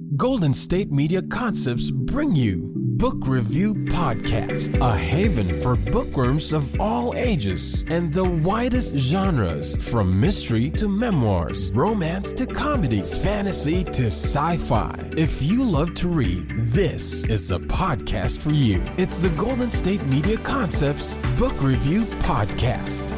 Golden State Media Concepts bring you Book Review Podcast, a haven for bookworms of all ages and the widest genres, from mystery to memoirs, romance to comedy, fantasy to sci-fi. If you love to read, this is a podcast for you. It's the Golden State Media Concepts Book Review Podcast.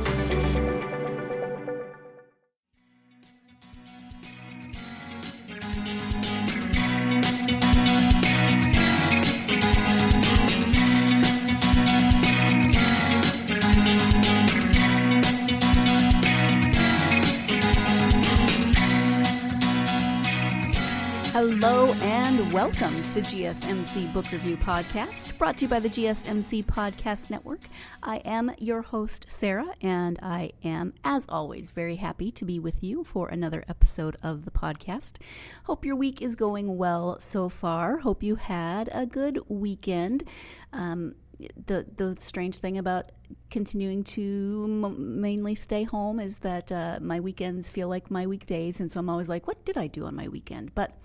Hello and welcome to the GSMC Book Review Podcast, brought to you by the GSMC Podcast Network. I am your host, Sarah, and I am, as always, very happy to be with you for another episode of the podcast. Hope your week is going well so far. Hope you had a good weekend. The strange thing about continuing to mainly stay home is that my weekends feel like my weekdays, and so I'm always like, what did I do on my weekend? But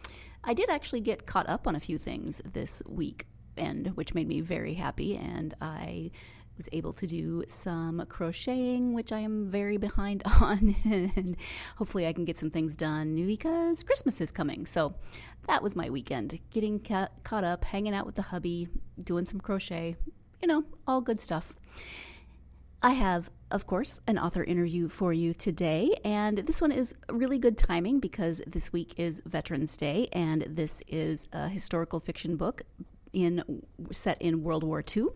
I did actually get caught up on a few things this weekend, which made me very happy, and I was able to do some crocheting, which I am very behind on, and hopefully I can get some things done because Christmas is coming. So that was my weekend, getting caught up, hanging out with the hubby, doing some crochet, all good stuff. I have, of course, an author interview for you today, and this one is really good timing because this week is Veterans Day, and this is a historical fiction book set in World War II.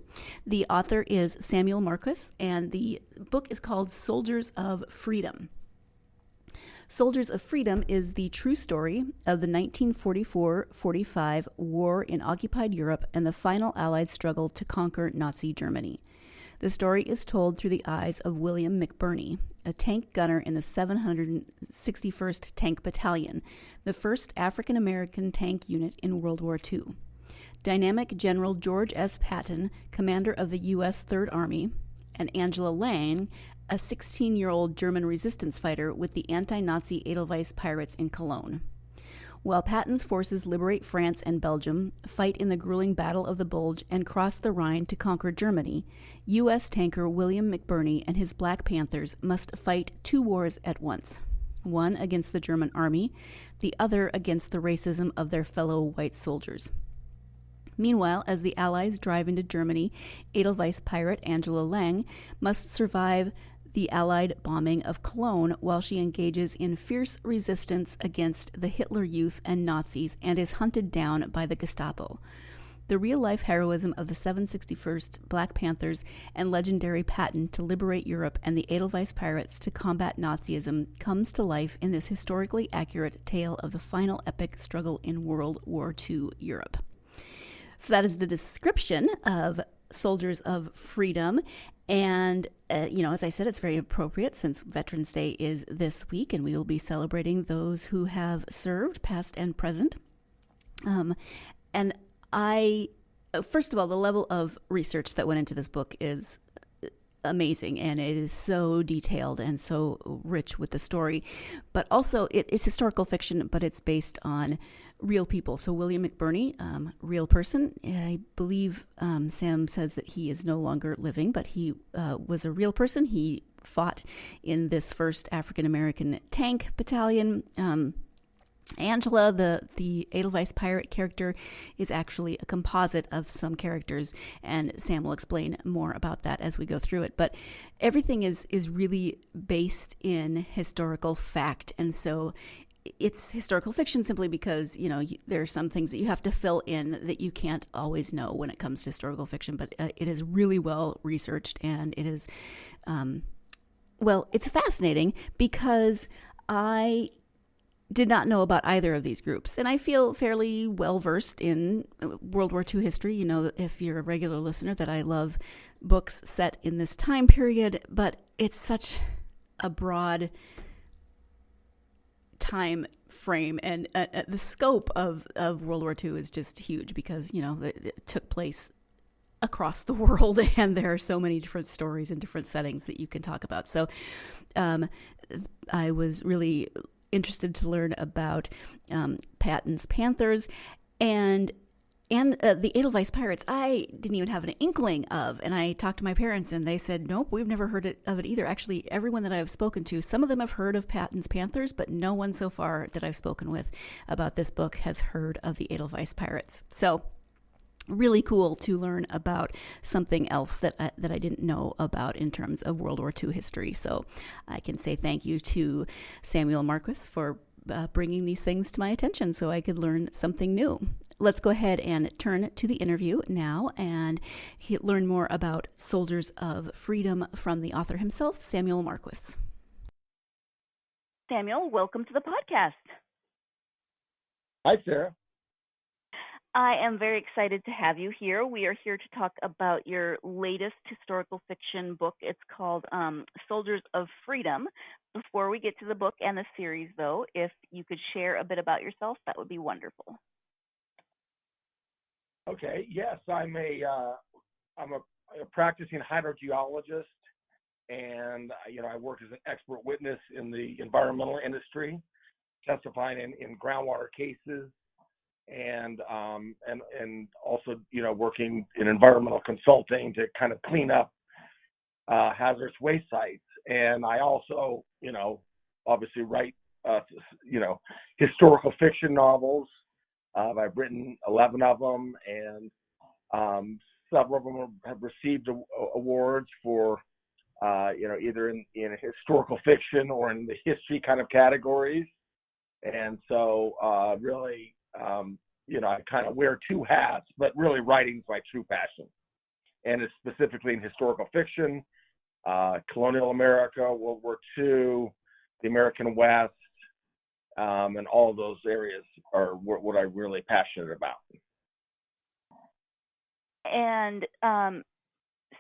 The author is Samuel Marquis, and the book is called Soldiers of Freedom. Soldiers of Freedom is the true story of the 1944-45 war in occupied Europe and the final Allied struggle to conquer Nazi Germany. The story is told through the eyes of William McBurney, a tank gunner in the 761st Tank Battalion, the first African-American tank unit in World War II. Dynamic General George S. Patton, commander of the U.S. Third Army, and Angela Lang, a 16-year-old German resistance fighter with the anti-Nazi Edelweiss Pirates in Cologne. While Patton's forces liberate France and Belgium, fight in the grueling Battle of the Bulge, and cross the Rhine to conquer Germany, U.S. tanker William McBurney and his Black Panthers must fight two wars at once, one against the German army, the other against the racism of their fellow white soldiers. Meanwhile, as the Allies drive into Germany, Edelweiss pirate Angela Lang must survive the Allied bombing of Cologne while she engages in fierce resistance against the Hitler Youth and Nazis and is hunted down by the Gestapo. The real-life heroism of the 761st Black Panthers and legendary Patton to liberate Europe and the Edelweiss Pirates to combat Nazism comes to life in this historically accurate tale of the final epic struggle in World War II Europe. So that is the description of Soldiers of Freedom. And, as I said, it's very appropriate since Veterans Day is this week, and we will be celebrating those who have served, past and present. And first of all, the level of research that went into this book is amazing, and it is so detailed and so rich with the story. But also, it's historical fiction, but it's based on real people. So William McBurney, real person. I believe Sam says that he is no longer living, but he was a real person. He fought in this first African-American tank battalion. Angela, the Edelweiss pirate character, is actually a composite of some characters, and Sam will explain more about that as we go through it. But everything is really based in historical fact, and so it's historical fiction simply because, there are some things that you have to fill in that you can't always know when it comes to historical fiction, but it is really well researched, and it is, it's fascinating because I did not know about either of these groups, and I feel fairly well-versed in World War II history. If you're a regular listener, that I love books set in this time period, but it's such a broad time frame, and the scope of World War II is just huge because, it took place across the world, and there are so many different stories and different settings that you can talk about. So I was really interested to learn about Patton's Panthers and the Edelweiss Pirates. I didn't even have an inkling of, and I talked to my parents, and they said, nope, we've never heard of it either. Actually, everyone that I've spoken to, some of them have heard of Patton's Panthers, but no one so far that I've spoken with about this book has heard of the Edelweiss Pirates. So really cool to learn about something else that I didn't know about in terms of World War II history. So I can say thank you to Samuel Marquis for bringing these things to my attention so I could learn something new. Let's go ahead and turn to the interview now and learn more about Soldiers of Freedom from the author himself, Samuel Marquis. Samuel, welcome to the podcast. Hi, Sarah. I am very excited to have you here. We are here to talk about your latest historical fiction book. It's called Soldiers of Freedom. Before we get to the book and the series, though, if you could share a bit about yourself, that would be wonderful. Okay. Yes, I'm a practicing hydrogeologist, and I work as an expert witness in the environmental industry, testifying in groundwater cases. And also, working in environmental consulting to kind of clean up hazardous waste sites. And I also, obviously write, historical fiction novels. I've written 11 of them, and several of them have received awards for, either in historical fiction or in the history kind of categories. And so, really, I kind of wear two hats, but really writing's my true passion. And it's specifically in historical fiction, colonial America, World War II, the American West, and all of those areas are what I'm really passionate about. And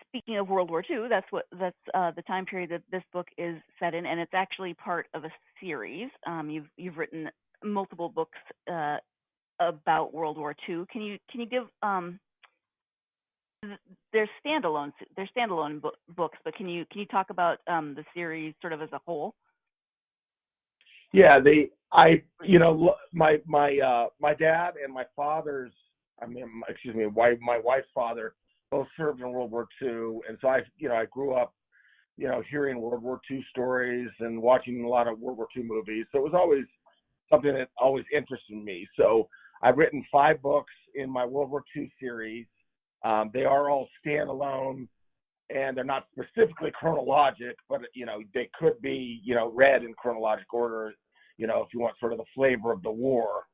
speaking of World War II, that's the time period that this book is set in, and it's actually part of a series. You've written multiple books about World War II. Can you give they're standalone books, but can you talk about the series sort of as a whole? Yeah, my dad and my father's, my wife's father both served in World War II, and so I grew up, hearing World War II stories and watching a lot of World War II movies. So it was always something that always interested me. So I've written 5 books in my World War II series. They are all standalone, and they're not specifically chronologic, but they could be read in chronologic order, if you want sort of the flavor of the war.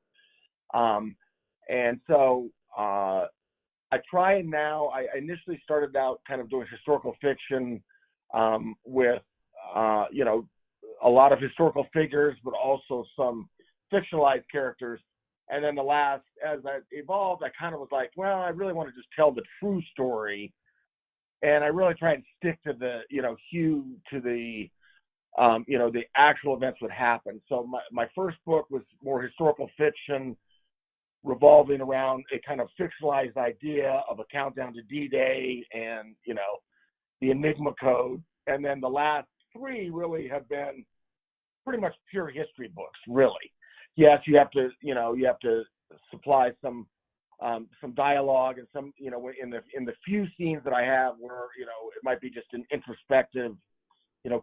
And so I try, and now I initially started out kind of doing historical fiction with a lot of historical figures, but also some fictionalized characters. And then as I evolved, I kind of was like, well, I really want to just tell the true story. And I really try and stick to the, to the, the actual events that happened. So my first book was more historical fiction, revolving around a kind of fictionalized idea of a countdown to D-Day and, the Enigma Code. And then the last 3 really have been pretty much pure history books, really. Yes, you have to supply some dialogue and some, in the few scenes that I have where, it might be just an introspective,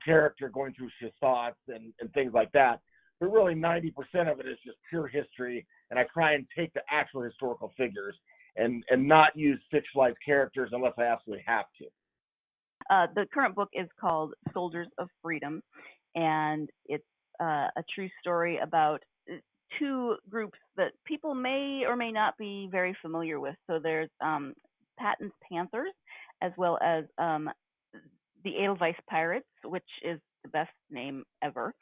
character going through his thoughts and things like that. But really 90% of it is just pure history. And I try and take the actual historical figures and not use fictionalized characters unless I absolutely have to. The current book is called Soldiers of Freedom, and it's a true story about 2 groups that people may or may not be very familiar with. So there's Patton's Panthers, as well as the Edelweiss Pirates, which is the best name ever.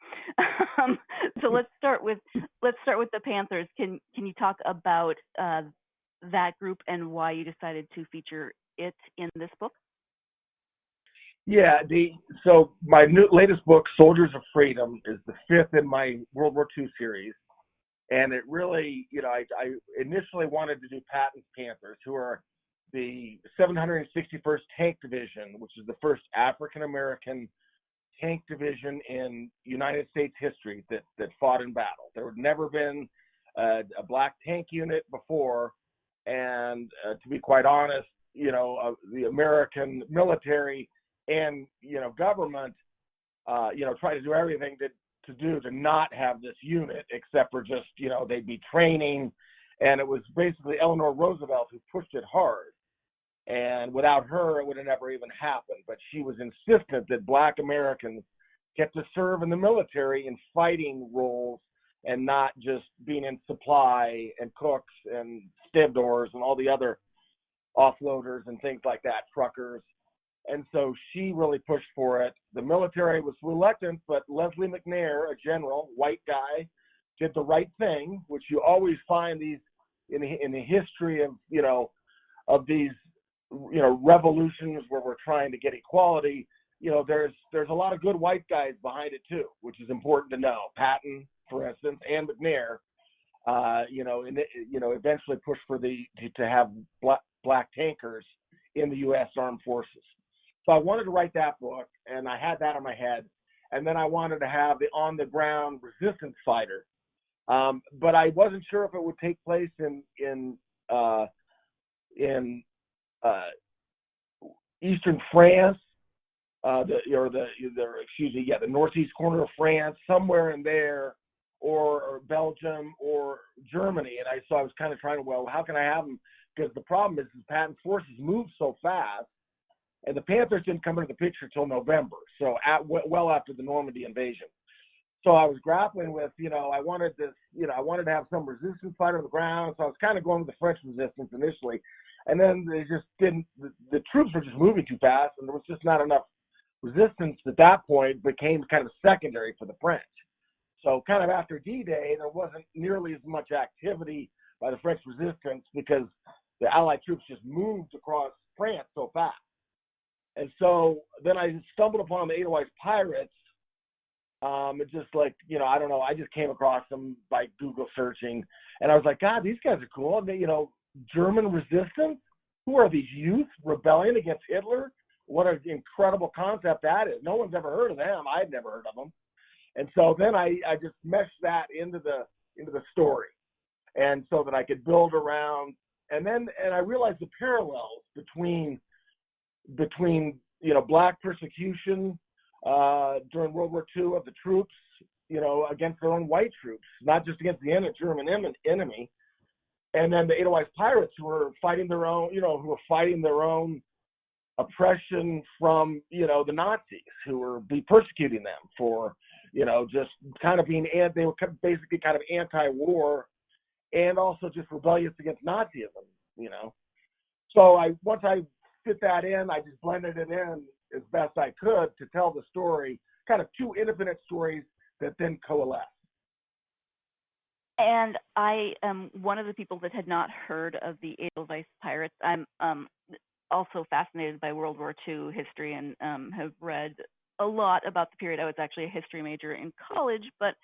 So let's start with the Panthers. Can you talk about that group and why you decided to feature it in this book? Yeah, so my latest book, Soldiers of Freedom, is the 5th in my World War II series. And it really, I initially wanted to do Patton's Panthers, who are the 761st Tank Division, which is the first African-American tank division in United States history that fought in battle. There had never been a black tank unit before, and to be quite honest, the American military and government, tried to do everything to not have this unit, except for just they'd be training, and it was basically Eleanor Roosevelt who pushed it hard. And without her, it would have never even happened. But she was insistent that black Americans get to serve in the military in fighting roles and not just being in supply and cooks and stevedores and all the other offloaders and things like that, truckers. And so she really pushed for it. The military was reluctant, but Leslie McNair, a general, white guy, did the right thing, which you always find these in the history of these revolutions where we're trying to get equality. There's a lot of good white guys behind it too, which is important to know. Patton, for instance, and McNair, eventually pushed for to have black tankers in the U.S. Armed Forces. So I wanted to write that book, and I had that in my head. And then I wanted to have the on-the-ground resistance fighter, but I wasn't sure if it would take place in eastern France, the northeast corner of France, somewhere in there, or Belgium or Germany. And I was kind of trying to, how can I have them? Because the problem is Patton's forces moved so fast, and the Panthers didn't come into the picture till November, so well after the Normandy invasion. So I was grappling with, I wanted to have some resistance fighter on the ground. So I was kind of going with the French resistance initially. And then they just the troops were just moving too fast, and there was just not enough resistance at that point, became kind of secondary for the French. So kind of after D-Day, there wasn't nearly as much activity by the French resistance because the Allied troops just moved across France so fast. And so then I stumbled upon the Edelweiss Pirates. It's just like, I don't know, I just came across them by Google searching, and I was like, God, these guys are cool. And they, German resistance? Who are these youth rebelling against Hitler? What an incredible concept that is. No one's ever heard of them. I'd never heard of them. And so then I just meshed that into the story, and so that I could build around. And I realized the parallels between black persecution during World War II of the troops, against their own white troops, not just against the German enemy. And then the Edelweiss Pirates, who were fighting their own oppression from, the Nazis, who were persecuting them for, just kind of they were basically kind of anti-war and also just rebellious against Nazism, So once I fit that in, I just blended it in as best I could to tell the story, kind of two independent stories that then coalesce. And I am one of the people that had not heard of the Edelweiss Pirates. I'm also fascinated by World War II history and have read a lot about the period. I was actually a history major in college, but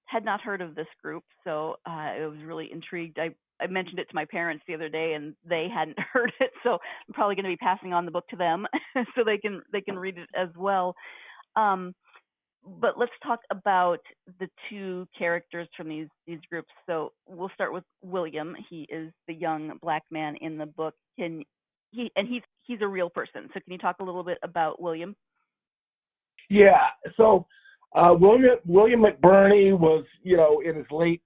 had not heard of this group, so I was really intrigued. I mentioned it to my parents the other day, and they hadn't heard it, so I'm probably going to be passing on the book to them so they can read it as well. But let's talk about the two characters from these groups. So we'll start with William. He is the young black man in the book. He's a real person. So can you talk a little bit about William? Yeah. So William McBurney was, in his late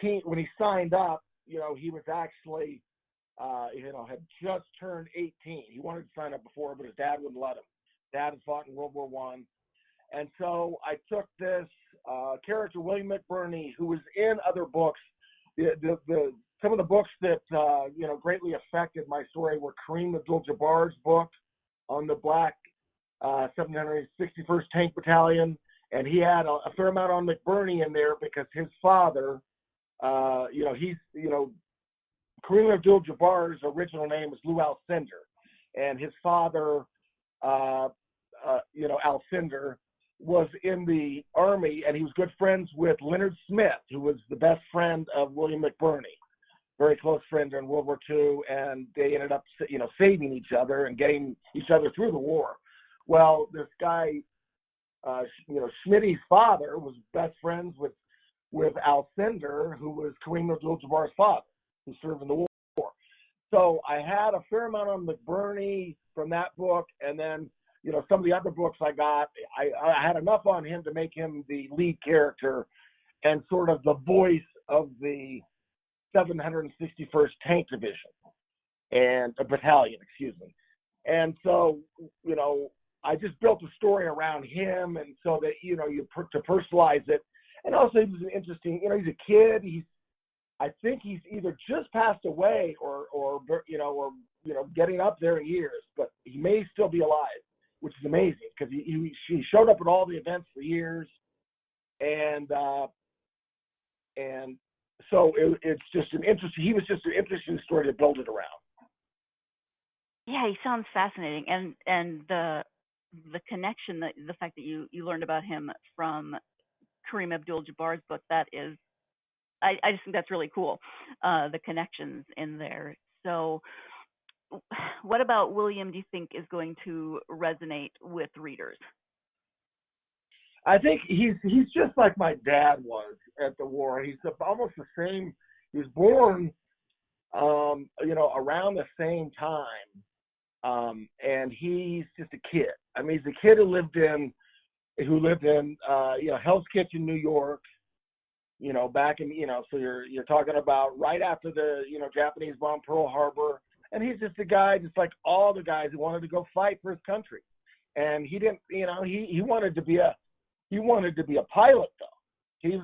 teen when he signed up. He was actually, had just turned 18. He wanted to sign up before, but his dad wouldn't let him. Dad had fought in World War I. And so I took this character, William McBurney, who was in other books. Some of the books that, greatly affected my story were Kareem Abdul-Jabbar's book on the black 761st Tank Battalion. And he had a fair amount on McBurney in there because his father, Kareem Abdul-Jabbar's original name was Lou Alcindor. And his father, Alcindor, was in the Army, and he was good friends with Leonard Smith, who was the best friend of William McBurney, very close friend during World War II, and they ended up, saving each other and getting each other through the war. Well, this guy, Schmitty's father was best friends with Al Cender, who was Kareem Abdul-Jabbar's father, who served in the war. So I had a fair amount on McBurney from that book, and then some of the other books I got, I had enough on him to make him the lead character and sort of the voice of the 761st Tank Division and a battalion, excuse me. And so, I just built a story around him, and so that to personalize it. And also, he was an interesting. He's a kid. I think he's either just passed away or getting up there in years, but he may still be alive, which is amazing because he showed up at all the events for years, and so it's just an interesting. He was just an interesting story to build it around. Yeah, he sounds fascinating, and the connection, the fact that you learned about him from Kareem Abdul-Jabbar's book, that is, I just think that's really cool, the connections in there. So what about William do you think is going to resonate with readers? I think he's just like my dad was at the war. He's almost the same. He was born, around the same time, and he's just a kid. I mean, he's a kid who lived in Hell's Kitchen, New York. Back in so you're talking about right after the Japanese bombed Pearl Harbor, and he's just a guy just like all the guys who wanted to go fight for his country, and he didn't. He wanted to be a pilot though. He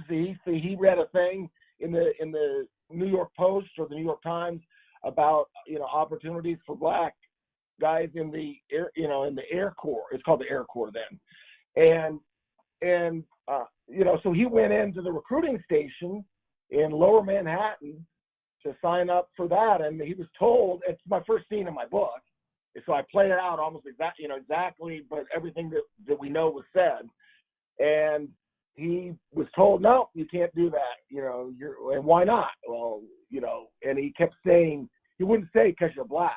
read a thing in the New York Post or the New York Times about opportunities for black guys in the Air Corps. It's called the Air Corps then, and so he went into the recruiting station in Lower Manhattan to sign up for that, and he was told, it's my first scene in my book, so I played it out almost exactly, but everything that we know was said, and he was told, no, you can't do that, and why not? Well, and he kept saying, he wouldn't say because you're black.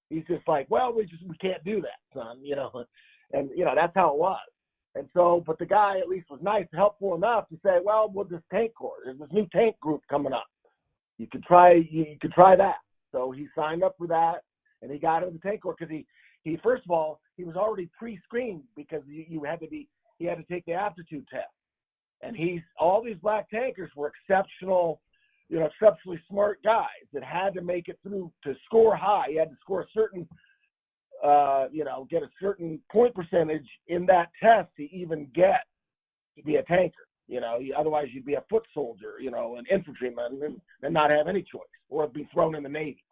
He's just like, well, we can't do that, son, and that's how it was. And so, but the guy at least was nice, helpful enough to say, well, with this tank corps, there's this new tank group coming up. You could try that. So he signed up for that, and he got into the tank corps because he first of all, he was already pre-screened because he had to take the aptitude test. And all these black tankers were exceptionally smart guys that had to make it through to score high. You had to score a certain get a certain point percentage in that test to even get to be a tanker. Otherwise you'd be a foot soldier, an infantryman, and not have any choice, or be thrown in the Navy.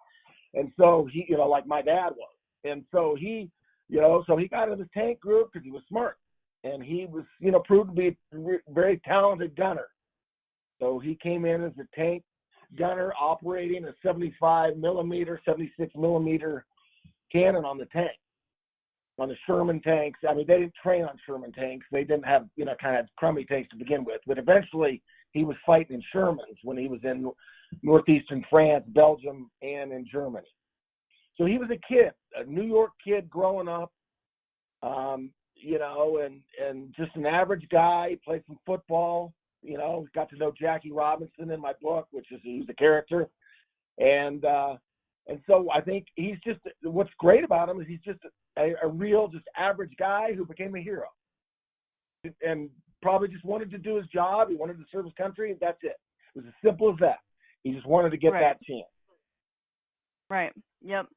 And so he, like my dad was. And so he got into the tank group because he was smart, and he was, proved to be a very talented gunner. So he came in as a tank gunner operating a 75 millimeter, 76 millimeter cannon on the tank, on the Sherman tanks. I mean, they didn't train on Sherman tanks. They didn't have, kind of crummy tanks to begin with. But eventually he was fighting in Shermans when he was in northeastern France, Belgium, and in Germany. So he was a kid, a New York kid growing up, and just an average guy. He played some football, got to know Jackie Robinson in my book, who's the character. And so I think he's just, what's great about him is he's just a real, just average guy who became a hero and probably just wanted to do his job. He wanted to serve his country, and that's it. It was as simple as that. He just wanted to get that chance. Right. Yep.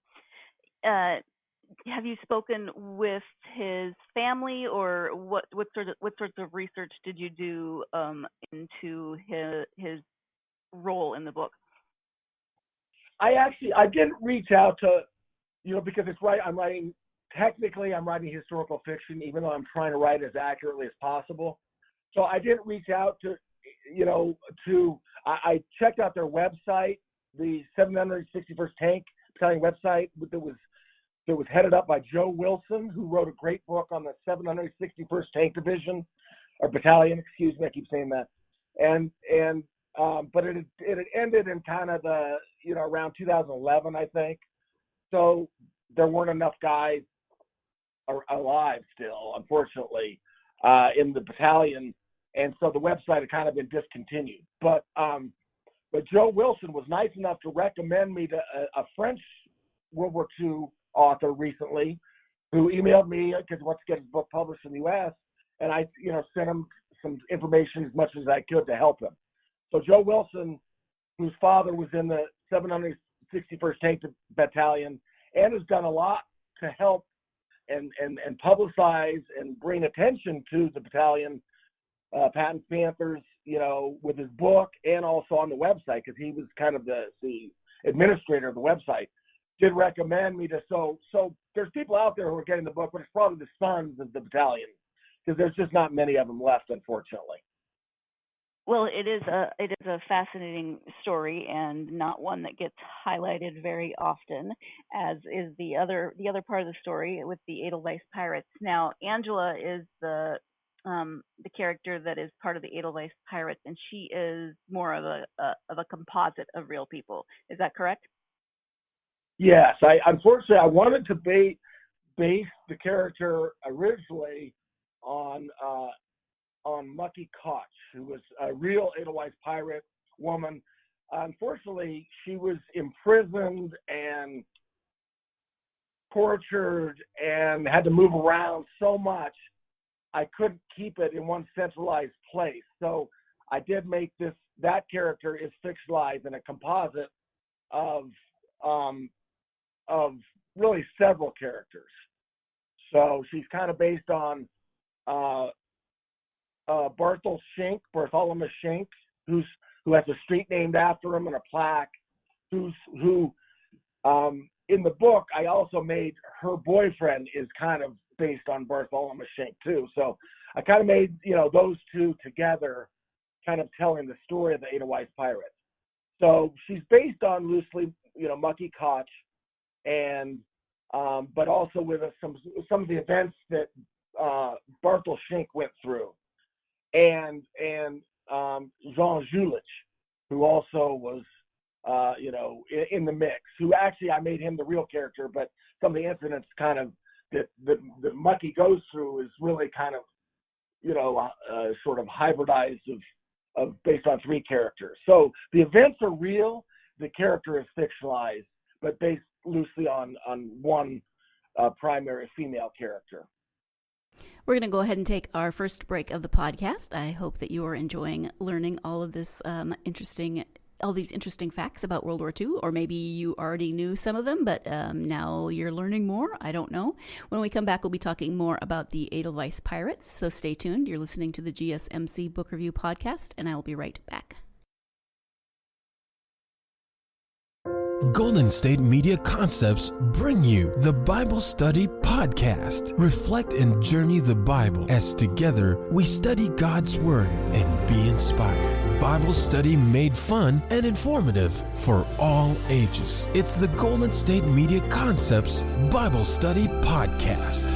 Have you spoken with his family, or what sorts of research did you do into his role in the book? I didn't reach out to, because it's right. I'm writing historical fiction, even though I'm trying to write as accurately as possible. So I didn't reach out to, I checked out their website, the 761st Tank Battalion website that was headed up by Joe Wilson, who wrote a great book on the 761st Tank Division, or Battalion, excuse me, I keep saying that. But it had ended in kind of the, around 2011, I think. So there weren't enough guys alive still, unfortunately, in the battalion, and so the website had kind of been discontinued. But Joe Wilson was nice enough to recommend me to a French World War II author recently, who emailed me because he wants to get his book published in the U.S., and I, sent him some information as much as I could to help him. So Joe Wilson, whose father was in the 761st Tank Battalion and has done a lot to help and publicize and bring attention to the battalion, Patton's Panthers, with his book and also on the website, because he was kind of the administrator of the website, did recommend me to. So there's people out there who are getting the book, but it's probably the sons of the battalion, because there's just not many of them left, unfortunately. Well, it is a fascinating story, and not one that gets highlighted very often, as is the other part of the story with the Edelweiss Pirates. Now, Angela is the character that is part of the Edelweiss Pirates, and she is more of a composite of real people. Is that correct? Yes. Unfortunately, I wanted to base the character originally on Mucky Koch, who was a real Edelweiss pirate woman. Unfortunately, she was imprisoned and tortured and had to move around so much, I couldn't keep it in one centralized place. So I did make that character is fictionalized in a composite of really several characters. So she's kind of based on Bartholomew Schenk, who has a street named after him and a plaque. Who in the book, I also made her boyfriend is kind of based on Bartholomew Schenk too. So I kind of made those two together, kind of telling the story of the Edelweiss Pirates. So she's based on loosely, Mucky Koch, and but also with some of the events that Barthol Schenk went through, and Jean Julich, who also was in the mix. Who actually I made him the real character, but some of the incidents kind of that Mucky goes through is really kind of sort of hybridized of based on three characters. So the events are real, the character is fictionalized, but based loosely on one primary female character. We're going to go ahead and take our first break of the podcast. I hope that you are enjoying learning all of this all these interesting facts about World War II, or maybe you already knew some of them, but now you're learning more. I don't know. When we come back, we'll be talking more about the Edelweiss Pirates, so stay tuned. You're listening to the GSMC Book Review Podcast, and I will be right back. Golden State Media Concepts bring you the Bible Study Podcast. Reflect and journey the Bible as together we study God's Word and be inspired. Bible study made fun and informative for all ages. It's the Golden State Media Concepts Bible Study Podcast.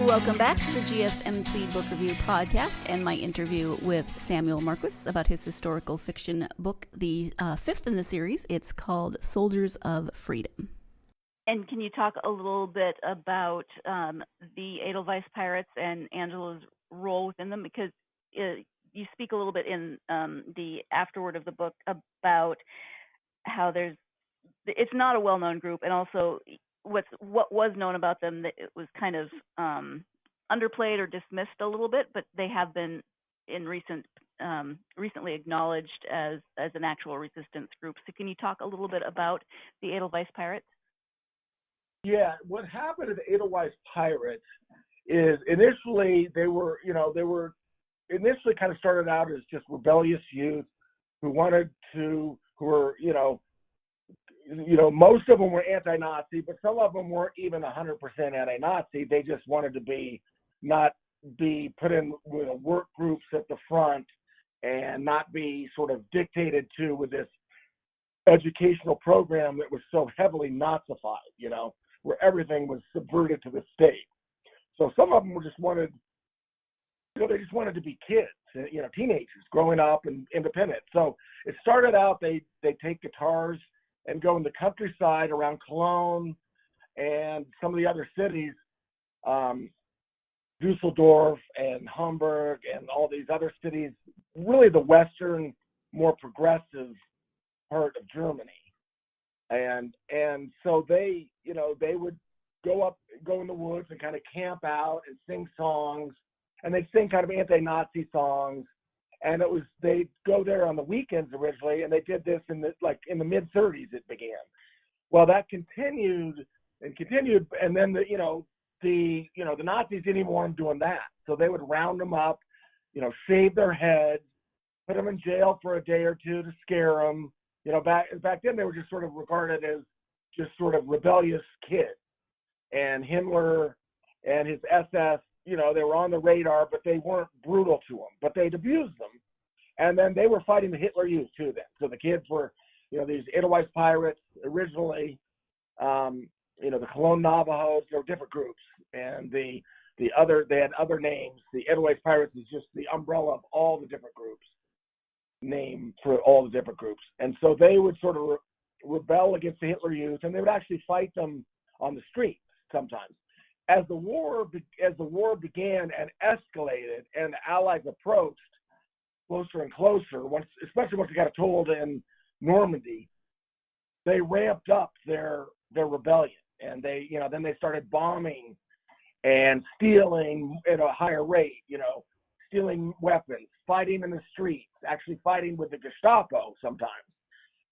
Welcome back to the GSMC Book Review Podcast and my interview with Samuel Marquis about his historical fiction book, the fifth in the series. It's called Soldiers of Freedom. And can you talk a little bit about the Edelweiss Pirates and Angela's role within them? Because you speak a little bit in the afterword of the book about how it's not a well-known group, and also what was known about them, that it was kind of underplayed or dismissed a little bit, but they have been in recently acknowledged as an actual resistance group. So can you talk a little bit about the Edelweiss Pirates? Yeah, what happened to the Edelweiss Pirates is initially they were initially kind of started out as just rebellious youth who were most of them were anti-Nazi, but some of them weren't even 100% anti-Nazi. They just wanted to not be put in with work groups at the front and not be sort of dictated to with this educational program that was so heavily Nazified, where everything was subverted to the state. So some of them just wanted, they just wanted to be kids, teenagers growing up and independent. So it started out, they take guitars and go in the countryside around Cologne and some of the other cities, Dusseldorf and Hamburg and all these other cities, really the Western, more progressive part of Germany. And so they would go in the woods and kind of camp out and sing songs, and they'd sing kind of anti-Nazi songs. And they'd go there on the weekends originally, and they did this in the mid-30s it began. Well, that continued, and then the Nazis didn't even want them doing that. So they would round them up, shave their heads, put them in jail for a day or two to scare them. Back then they were just sort of regarded as just sort of rebellious kids. And Himmler and his SS, they were on the radar, but they weren't brutal to them, but they'd abused them. And then they were fighting the Hitler Youth too then. So the kids were, these Edelweiss Pirates originally, the Cologne Navajos, there were different groups. And they had other names. The Edelweiss Pirates is just the umbrella of all the different groups, name for all the different groups. And so they would sort of rebel against the Hitler Youth, and they would actually fight them on the streets sometimes. As the war began and escalated, and the Allies approached closer and closer, especially once they got a toehold in Normandy, they ramped up their rebellion, and then they started bombing and stealing at a higher rate, stealing weapons, fighting in the streets, actually fighting with the Gestapo sometimes,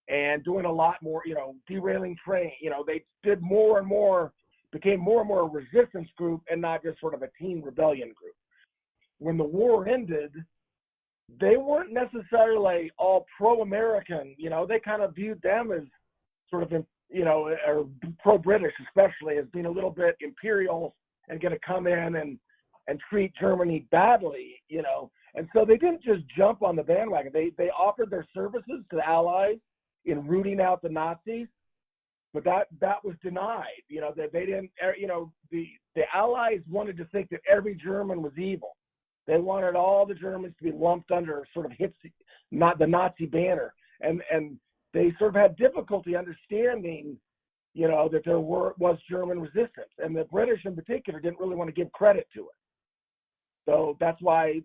and doing a lot more, derailing trains. They did more and more, became more and more a resistance group and not just sort of a teen rebellion group. When the war ended, they weren't necessarily all pro-American. They kind of viewed them as sort of, or pro-British especially, as being a little bit imperial and going to come in and treat Germany badly, And so they didn't just jump on the bandwagon. They offered their services to the Allies in rooting out the Nazis, but that was denied. That they didn't. The Allies wanted to think that every German was evil. They wanted all the Germans to be lumped under sort of not the Nazi banner, and they sort of had difficulty understanding, that there was German resistance, and the British in particular didn't really want to give credit to it. So that's why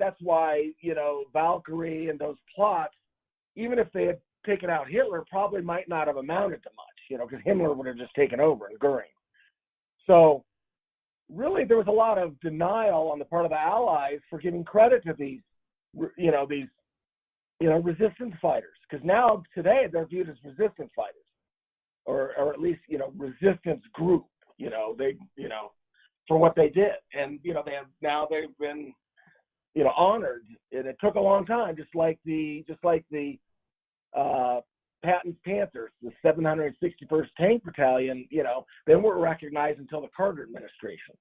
Valkyrie and those plots, even if they had taken out Hitler, probably might not have amounted to much, because Himmler would have just taken over and Goering. So really there was a lot of denial on the part of the Allies for giving credit to these resistance fighters, because now today they're viewed as resistance fighters, or at least resistance group. For what they did, and they've been honored, and it took a long time, just like the Patton's Panthers, the 761st Tank Battalion. They weren't recognized until the Carter administration.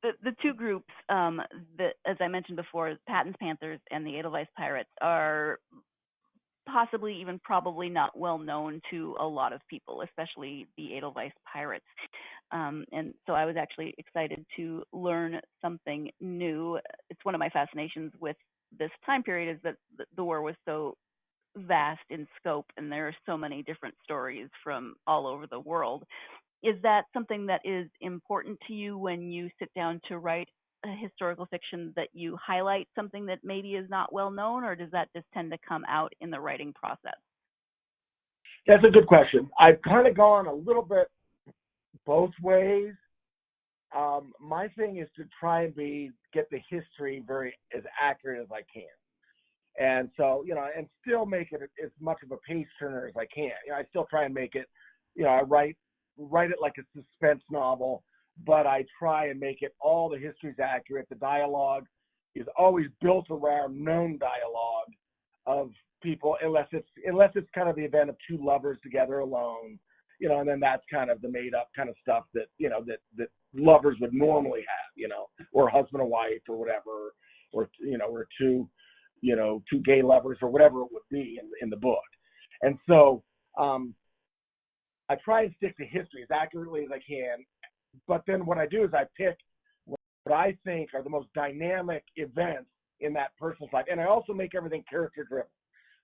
The two groups, as I mentioned before, Patton's Panthers and the Edelweiss Pirates, are possibly, even probably not well known to a lot of people, especially the Edelweiss Pirates. And so I was actually excited to learn something new. It's one of my fascinations with this time period, is that the war was so vast in scope, and there are so many different stories from all over the world. Is that something that is important to you when you sit down to write a historical fiction, that you highlight something that maybe is not well known, or does that just tend to come out in the writing process? That's a good question. I've kind of gone a little bit both ways. My thing is to try and get the history as accurate as I can. And so, and still make it as much of a page turner as I can. I still try and make it, I write it like a suspense novel, but I try and make it, all the history's accurate. The dialogue is always built around known dialogue of people, unless it's kind of the event of two lovers together alone, and then that's kind of the made up kind of stuff that, that lovers would normally have, or husband and wife or whatever, or, or two, two gay lovers or whatever it would be in the book. And so I try and stick to history as accurately as I can. But then what I do is I pick what I think are the most dynamic events in that person's life. And I also make everything character driven.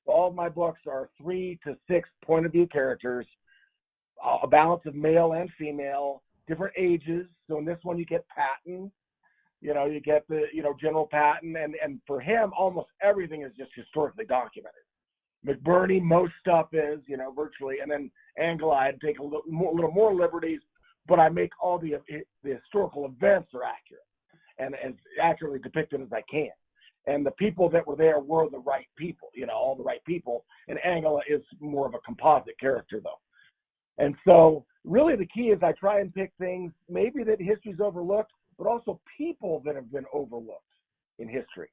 So all of my books are 3 to 6 point of view characters, a balance of male and female, different ages. So in this one, you get Patton, you get the, General Patton. And for him, almost everything is just historically documented. McBurney, most stuff is, virtually. And then Angela, I take a little more liberties, but I make all the historical events are accurate and as accurately depicted as I can. And the people that were there were the right people, all the right people. And Angela is more of a composite character, though. And so really the key is I try and pick things maybe that history's overlooked, but also people that have been overlooked in history.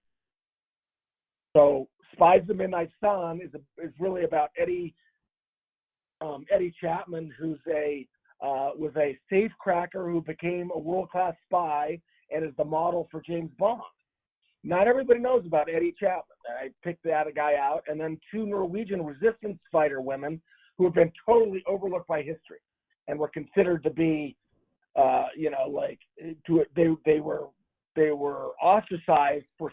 So Spies of the Midnight Sun is really about Eddie Chapman, who's was a safecracker who became a world-class spy and is the model for James Bond. Not everybody knows about Eddie Chapman. I picked that guy out, and then 2 Norwegian resistance fighter women who have been totally overlooked by history and were considered to be, they were ostracized for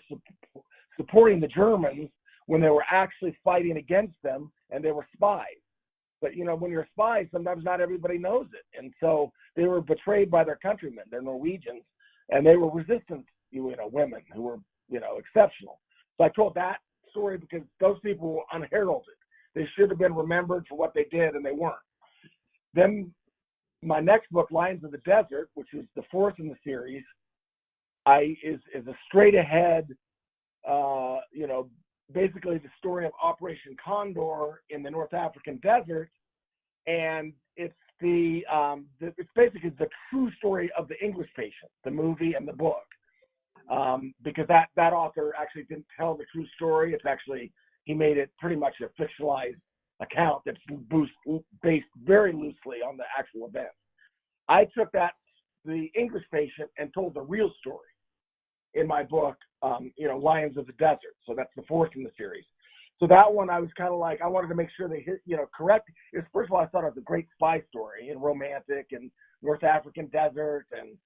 supporting the Germans when they were actually fighting against them, and they were spies. But, when you're a spy, sometimes not everybody knows it. And so they were betrayed by their countrymen. They're Norwegians, and they were resistance, women who were, exceptional. So I told that story because those people were unheralded. They should have been remembered for what they did, and they weren't. Then my next book, Lions of the Desert, which is the 4th in the series, is a straight ahead, basically the story of Operation Condor in the North African desert, and it's it's basically the true story of The English Patient, the movie and the book, because that author actually didn't tell the true story. It's actually, he made it pretty much a fictionalized account that's based very loosely on the actual events. I took The English Patient, and told the real story in my book, Lions of the Desert. So that's the 4th in the series. So that one, I was kind of like, I wanted to make sure they hit, correct. First of all, I thought it was a great spy story and romantic and North African desert and,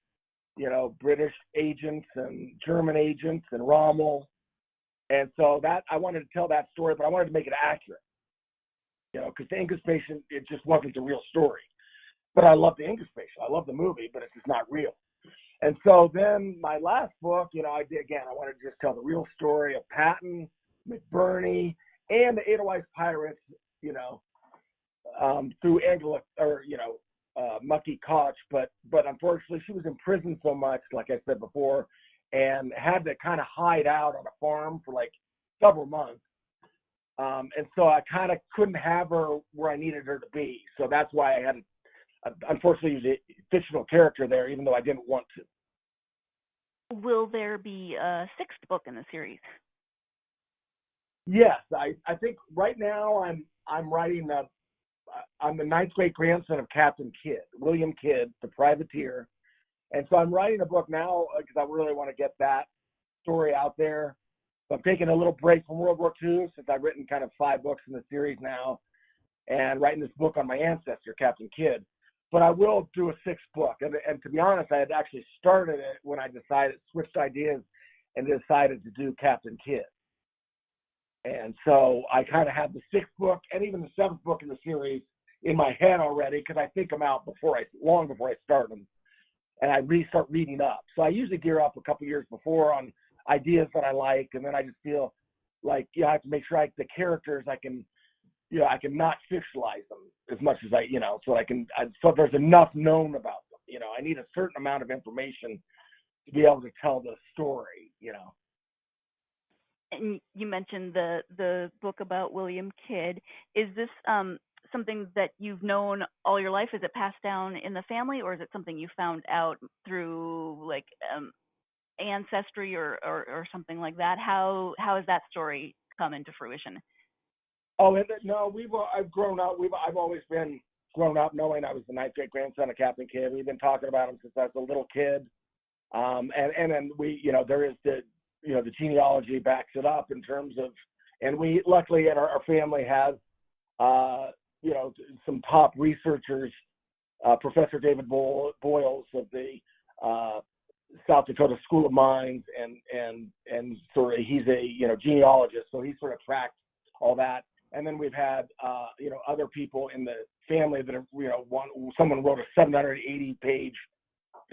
British agents and German agents and Rommel. And so that, I wanted to tell that story, but I wanted to make it accurate, because The English Patient, it just wasn't the real story. But I love The English Patient. I love the movie, but it's just not real. And so then my last book, I wanted to just tell the real story of Patton, McBurney, and the Edelweiss Pirates, through Angela, or, Mucky Koch. But unfortunately, she was in prison so much, like I said before, and had to kind of hide out on a farm for like several months. And so I kind of couldn't have her where I needed her to be. So that's why I had to, unfortunately, use a fictional character there, even though I didn't want to. Will there be a 6th book in the series? Yes, I think right now I'm writing I'm the 9th great grandson of Captain Kidd, William Kidd, the privateer, and so I'm writing a book now because I really want to get that story out there. So I'm taking a little break from World War II since I've written kind of 5 books in the series now, and writing this book on my ancestor, Captain Kidd. But I will do a 6th book, and to be honest, I had actually started it when I switched ideas, and decided to do Captain Kidd. And so I kind of have the 6th book and even the 7th book in the series in my head already, because I think them out long before I start them, and I start reading up. So I usually gear up a couple years before on ideas that I like, and then I just feel like I have to make sure the characters I can not fictionalize them as much as so there's enough known about them. I need a certain amount of information to be able to tell the story, And you mentioned the book about William Kidd. Is this something that you've known all your life? Is it passed down in the family, or is it something you found out through like ancestry or something like that? How has that story come into fruition? Oh, no, I've grown up. I've always been grown up knowing I was the 9th great grandson of Captain Kidd. We've been talking about him since I was a little kid. And then there is the genealogy backs it up in terms of, and we luckily in our family has, some top researchers, Professor David Boyles of the South Dakota School of Mines, and sort of he's a genealogist, so he sort of tracked all that. And then we've had other people in the family that have someone wrote a 780-page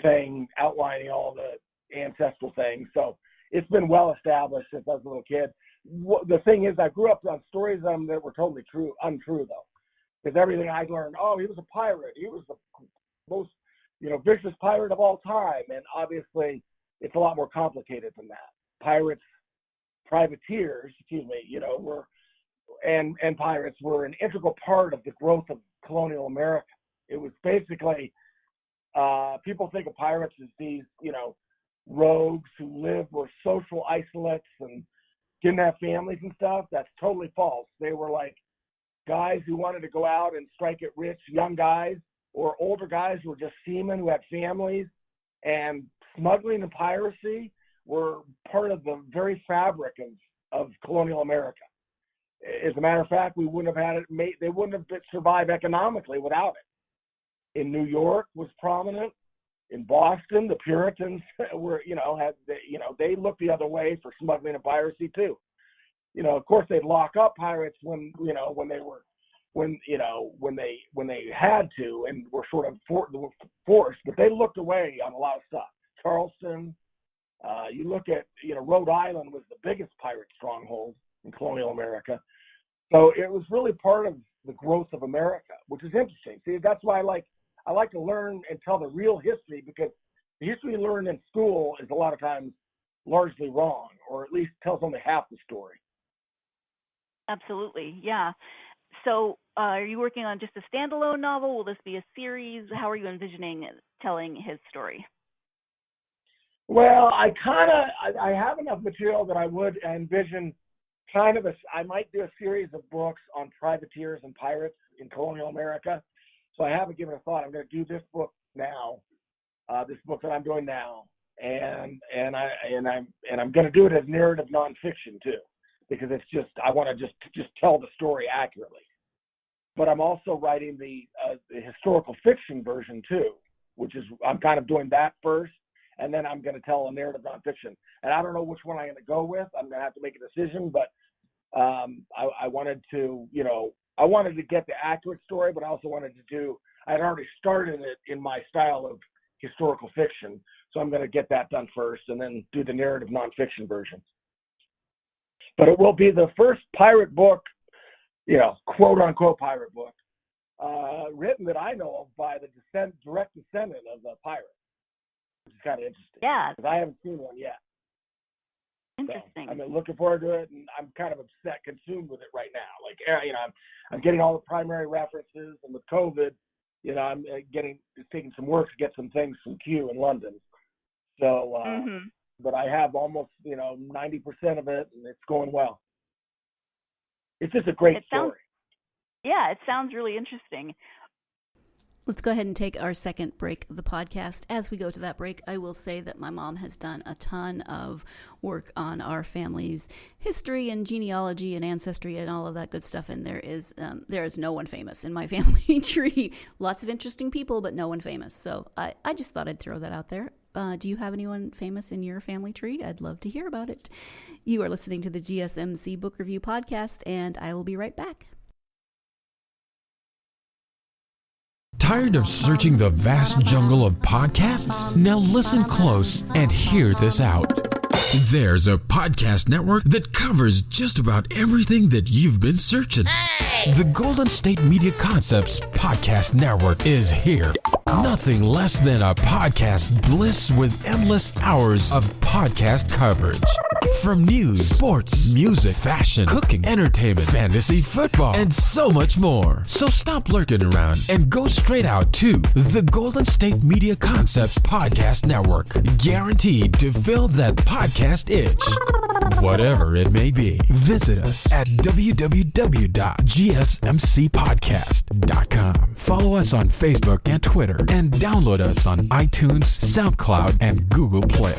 thing outlining all the ancestral things. So it's been well established since I was a little kid. The thing is, I grew up on stories that were totally untrue though, because everything I learned, he was a pirate, he was the most vicious pirate of all time, and obviously it's a lot more complicated than that. Privateers, were and pirates were an integral part of the growth of colonial America. It was basically people think of pirates as these rogues who were social isolates and didn't have families and stuff. That's totally false. They were like guys who wanted to go out and strike it rich, young guys or older guys who were just seamen who had families, and smuggling and piracy were part of the very fabric of colonial America. As a matter of fact, we wouldn't have had it they wouldn't have survived economically without it. In New York was prominent. In Boston, the Puritans were, they looked the other way for smuggling and piracy too. Of course, they'd lock up pirates when they had to and were sort of forced, but they looked away on a lot of stuff. Charleston, you look at, Rhode Island was the biggest pirate stronghold in colonial America. So it was really part of the growth of America, which is interesting. See, that's why I like to learn and tell the real history, because the history you learn in school is a lot of times largely wrong, or at least tells only half the story. Absolutely, yeah. So are you working on just a standalone novel? Will this be a series? How are you envisioning telling his story? Well, I have enough material that I would envision I might do a series of books on privateers and pirates in colonial America. So I haven't given a thought. I'm going to do this book now, this book that I'm doing now, and I'm going to do it as narrative nonfiction too, because it's just I want to just tell the story accurately. But I'm also writing the historical fiction version too, which is I'm kind of doing that first, and then I'm going to tell a narrative nonfiction. And I don't know which one I'm going to go with. I'm going to have to make a decision, but I wanted to, I wanted to get the accurate story, but I also wanted to I'd already started it in my style of historical fiction. So I'm going to get that done first and then do the narrative nonfiction version. But it will be the first pirate book, quote unquote pirate book, written that I know of by the direct descendant of the pirate, which is kind of interesting. Yeah. Because I haven't seen one yet. Interesting. So, I'm looking forward to it, and I'm kind of consumed with it right now. Like, I'm getting all the primary references, and with COVID, I'm taking some work to get some things from Q in London. So, but I have almost, 90% of it, and it's going well. It's just a great story. It sounds really interesting. Let's go ahead and take our second break of the podcast. As we go to that break, I will say that my mom has done a ton of work on our family's history and genealogy and ancestry and all of that good stuff. And there is no one famous in my family tree. Lots of interesting people, but no one famous. So I just thought I'd throw that out there. Do you have anyone famous in your family tree? I'd love to hear about it. You are listening to the GSMC Book Review Podcast, and I will be right back. Tired of searching the vast jungle of podcasts? Now listen close and hear this out. There's a podcast network that covers just about everything that you've been searching. Hey! The Golden State Media Concepts Podcast Network is here. Nothing less than a podcast bliss with endless hours of podcast coverage. From news, sports, music, fashion, cooking, entertainment, fantasy, football, and so much more. So stop lurking around and go straight out to the Golden State Media Concepts Podcast Network. Guaranteed to fill that podcast itch. Whatever it may be. Visit us at www.gsmcpodcast.com. Follow us on Facebook and Twitter, and download us on iTunes, SoundCloud, and Google Play.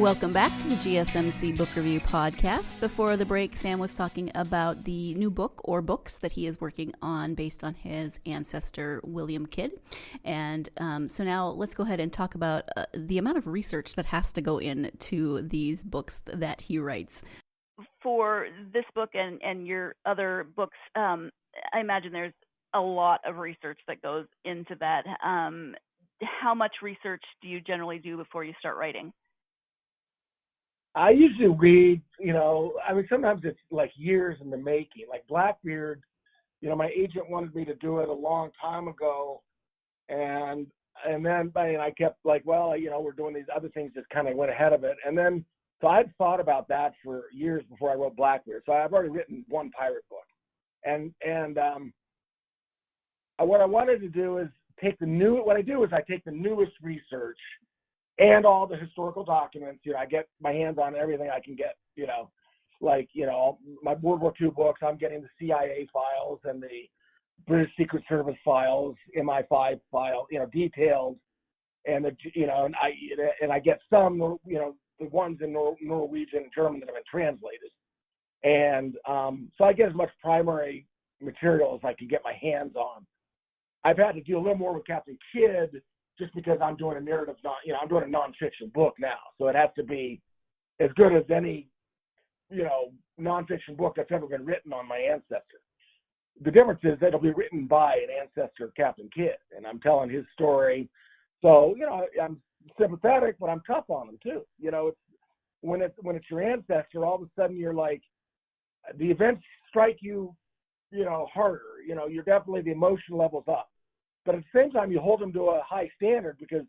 Welcome back to the GSMC Book Review Podcast. Before the break, Sam was talking about the new book or books that he is working on based on his ancestor, William Kidd. And so now let's go ahead and talk about the amount of research that has to go into these books that he writes. For this book and your other books, I imagine there's a lot of research that goes into that. How much research do you generally do before you start writing? I usually read, sometimes it's like years in the making. Like Blackbeard, my agent wanted me to do it a long time ago. And then I kept like, we're doing these other things, just kind of went ahead of it. And then, so I'd thought about that for years before I wrote Blackbeard. So I've already written one pirate book. And what I wanted to do is I take the newest research and all the historical documents. I get my hands on everything I can get, my World War II books, I'm getting the CIA files and the British Secret Service files, MI5 file, detailed. And, and I get some, the ones in Norwegian and German that have been translated. And so I get as much primary material as I can get my hands on. I've had to do a little more with Captain Kidd just because I'm doing a narrative, I'm doing a nonfiction book now. So it has to be as good as any, nonfiction book that's ever been written on my ancestor. The difference is that it'll be written by an ancestor of Captain Kidd, and I'm telling his story. So, I'm sympathetic, but I'm tough on him too. It's when it's your ancestor, all of a sudden you're like, the events strike you, harder. You're definitely, the emotion level's up. But at the same time, you hold them to a high standard because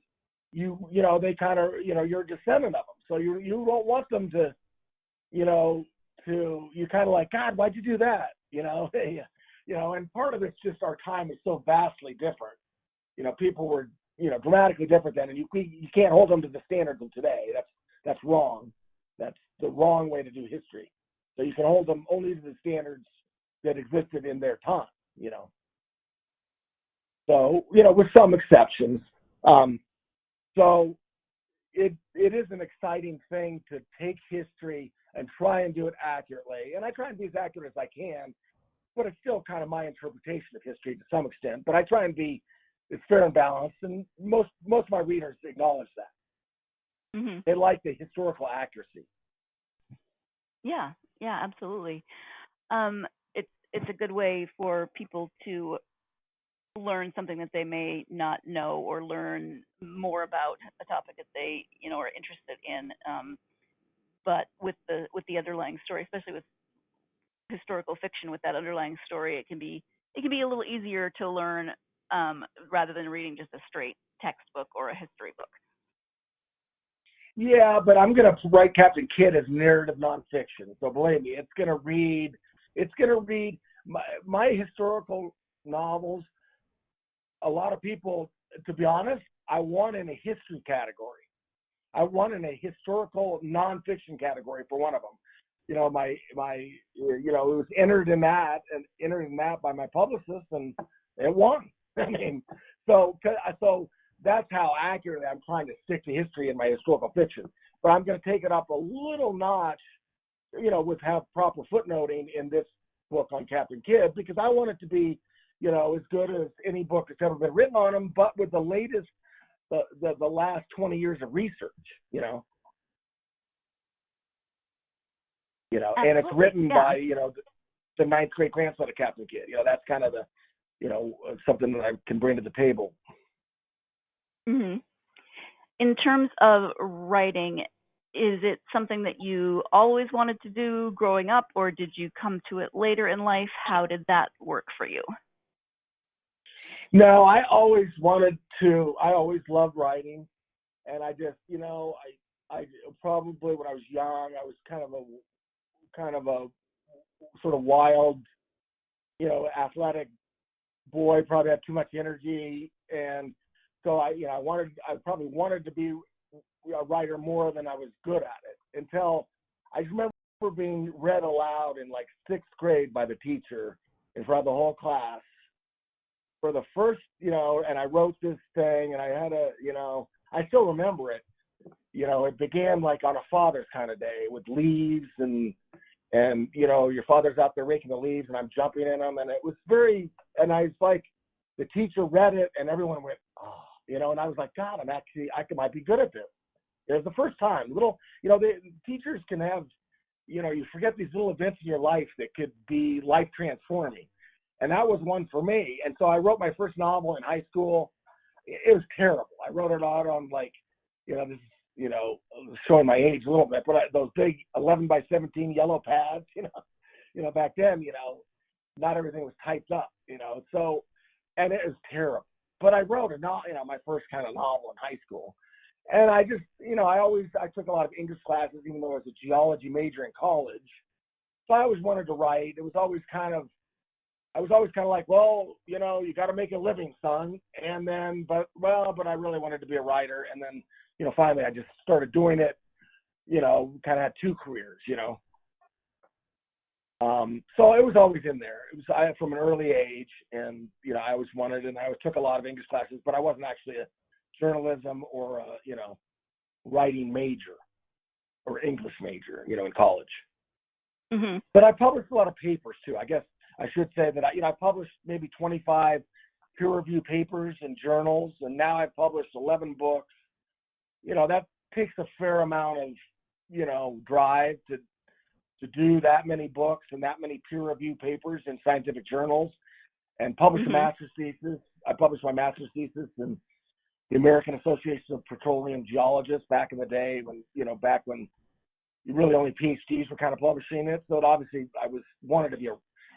they kind of, you're a descendant of them. So you don't want them to, you kind of like, God, why'd you do that? And part of it's just our time is so vastly different. People were, dramatically different then, and you can't hold them to the standards of today. That's wrong. That's the wrong way to do history. So you can hold them only to the standards that existed in their time, So, with some exceptions. So it is an exciting thing to take history and try and do it accurately. And I try and be as accurate as I can, but it's still kind of my interpretation of history to some extent. But I try and be as fair and balanced, and most of my readers acknowledge that. Mm-hmm. They like the historical accuracy. Yeah, absolutely. It's a good way for people to learn something that they may not know, or learn more about a topic that they are interested in. But with the underlying story, especially with historical fiction, with that underlying story, it can be a little easier to learn rather than reading just a straight textbook or a history book. Yeah, but I'm going to write Captain Kidd as narrative nonfiction. So believe me, it's going to read my historical novels. A lot of people, to be honest, I won in a history category. I won in a historical nonfiction category for one of them. It was entered in that by my publicist, and it won. So that's how accurately I'm trying to stick to history in my historical fiction. But I'm going to take it up a little notch, have proper footnoting in this book on Captain Kidd, because I want it to be, as good as any book that's ever been written on him, but with the latest, the last 20 years of research, and it's written by, the ninth great grandson of Captain Kidd. That's kind of the, something that I can bring to the table. Mm-hmm. In terms of writing, is it something that you always wanted to do growing up, or did you come to it later in life? How did that work for you? No, I always wanted to. I always loved writing, and I just, I probably when I was young, I was kind of a sort of wild, athletic boy. Probably had too much energy, and so I probably wanted to be a writer more than I was good at it. Until I remember being read aloud in like 6th grade by the teacher in front of the whole class. For the first, and I wrote this thing, and I had I still remember it. it began like on a Father's kind of day with leaves and your father's out there raking the leaves and I'm jumping in them. And it was and I was like, the teacher read it and everyone went, oh, and I was like, God, I might be good at this. It was the first time. The teachers can have, you forget these little events in your life that could be life transforming. And that was one for me. And so I wrote my first novel in high school. It was terrible. I wrote it out on this is, showing my age a little bit, but those big 11 by 17 yellow pads, back then, not everything was typed up, so, and it was terrible. But I wrote my first kind of novel in high school. And I just, I took a lot of English classes, even though I was a geology major in college. So I always wanted to write. I was always kind of like, well, you got to make a living, son. And then, but I really wanted to be a writer. And then, finally I just started doing it, kind of had two careers, so it was always in there. It was from an early age, and, I always wanted, and I took a lot of English classes, but I wasn't actually a journalism or a, writing major or English major, in college. Mm-hmm. But I published a lot of papers too. I guess I should say that I published maybe 25 peer-reviewed papers in journals, and now I've published 11 books. That takes a fair amount of, drive to do that many books and that many peer-reviewed papers in scientific journals and publish a master's thesis. I published my master's thesis in the American Association of Petroleum Geologists back in the day when really only PhDs were kind of publishing it. So obviously I wanted to be